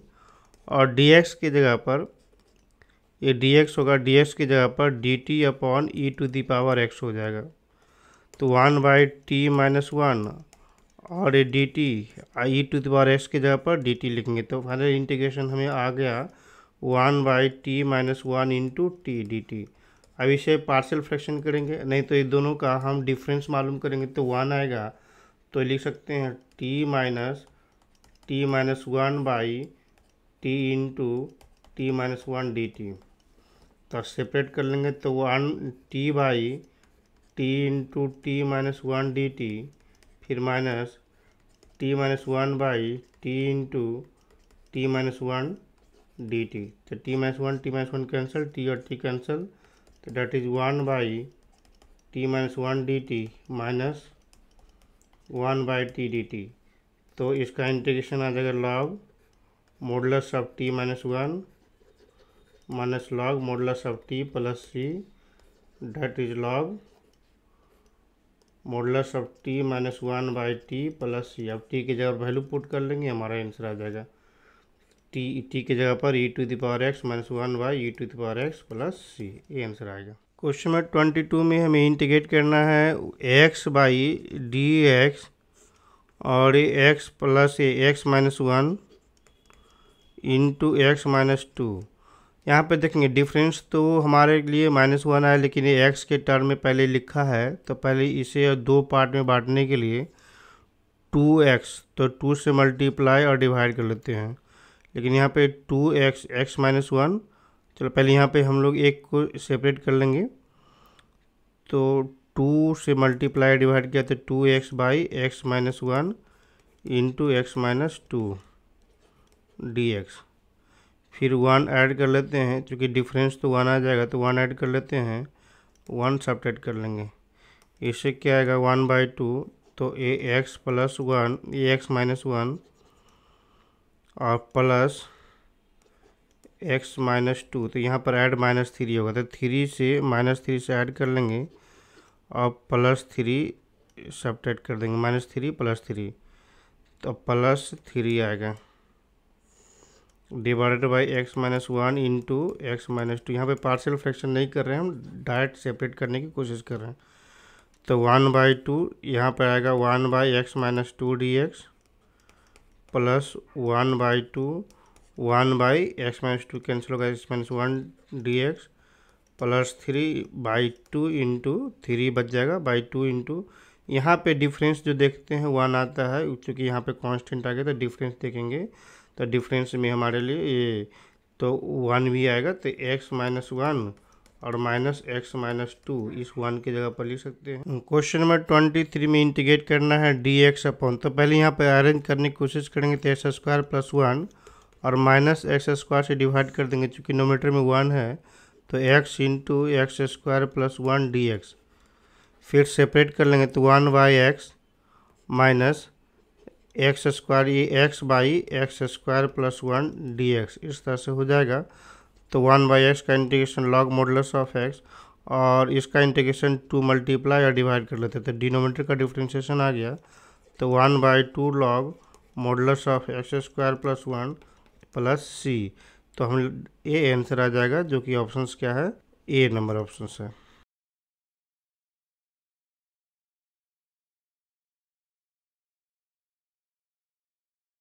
Speaker 1: और dx की जगह पर ये dx होगा, dx की जगह पर dt upon e to the power x हो जाएगा। तो 1/t - 1 और ये dt e to the power x की जगह पर dt लिखेंगे, तो फाइनल इंटीग्रेशन हमें आ गया 1/t - 1 इंटू t dt। अब इसे पार्शियल फ्रैक्शन करेंगे, नहीं तो ये दोनों का हम डिफरेंस मालूम करेंगे तो 1 आएगा। तो लिख सकते हैं t minus 1 by t into t minus 1 d t. तो सेपरेट कर लेंगे तो 1 t by t into t minus 1 d t, फिर minus t minus 1 by t into t minus 1 d t. तो टी माइनस 1 कैंसिल, टी और t cancel, तो that is 1 by t minus 1 d t minus 1 by t d t. तो इसका integration आ जाएगा log modulus of t minus 1 minus log modulus of t plus c, that is log modulus of t minus 1 by t plus c. अब t की जगह value put कर लेंगे, हमारा आंसर आ जाएगा टी की जगह पर e to the power x minus 1 by e to the power x plus सी, ये आंसर आएगा। क्वेश्चन नंबर 22 में हमें इंटीग्रेट करना है एक्स बाई डी एक्स और x plus x minus 1 into x minus 2। यहाँ पे देखेंगे डिफरेंस तो हमारे लिए -1 आया, लेकिन ये एक्स के टर्म में पहले लिखा है, तो पहले इसे दो पार्ट में बांटने के लिए 2x, तो 2 से मल्टीप्लाई और डिवाइड कर लेते हैं। लेकिन यहाँ पे 2x एक्स माइनस 1, चलो पहले यहाँ पे हम लोग एक को सेपरेट कर लेंगे। तो 2 से मल्टीप्लाई डिवाइड किया तो 2x by x minus 1 into x minus 2 d x. फिर 1 ऐड कर लेते हैं, क्योंकि डिफरेंस तो 1 आ जाएगा, तो 1 ऐड कर लेते हैं, 1 सब्ट्रैक्ट कर लेंगे। इससे क्या आएगा 1/2, तो a x plus 1 A x minus 1 और प्लस एक्स माइनस 2, तो यहाँ पर ऐड -3 होगा, तो 3 से -3 से ऐड कर लेंगे और +3 सब्ट्रैक्ट कर देंगे, -3 + 3, तो +3 आएगा divided by x minus 1 into x minus 2। यहाँ पर पार्शियल फ्रैक्शन नहीं कर रहे हैं, हम डायरेक्ट सेपरेट करने की कोशिश कर रहे हैं। तो 1/2 यहाँ पर आएगा 1 by x minus 2 d x plus 1/2 1 by x minus 2 cancel होगा, x minus 1 d x plus 3/2 into 3 बच जाएगा बाई 2 इंटू, यहाँ पे डिफरेंस जो देखते हैं 1 आता है, क्योंकि यहाँ पे कांस्टेंट आ गया तो डिफरेंस देखेंगे, तो डिफरेंस में हमारे लिए ये तो 1 भी आएगा, तो एक्स माइनस 1 और माइनस एक्स माइनस 2 इस 1 की जगह पर लिख सकते हैं। क्वेश्चन नंबर 23 में इंटीग्रेट करना है डी एक्स अपॉन, तो पहले यहाँ पर अरेंज करने की कोशिश करेंगे, तो एक्स स्क्वायर प्लस 1 और माइनस एक्स स्क्वायर से डिवाइड कर देंगे, चूँकि नोमीटर में 1 है, तो x into x square plus 1 d x. फिर सेपरेट कर लेंगे, तो 1 by x minus x square ये x by x square plus 1 d x, इस तरह से हो जाएगा। तो 1 बाई एक्स का integration log modulus of x, और इसका इंटीग्रेशन 2 मल्टीप्लाई और डिवाइड कर लेते, तो डिनोमिनेटर का डिफ्रेंशिएशन आ गया, तो 1/2 log modulus of x square plus 1 plus सी। तो हम ए आंसर आ जाएगा, जो कि ऑप्शंस क्या है, ए नंबर ऑप्शन है।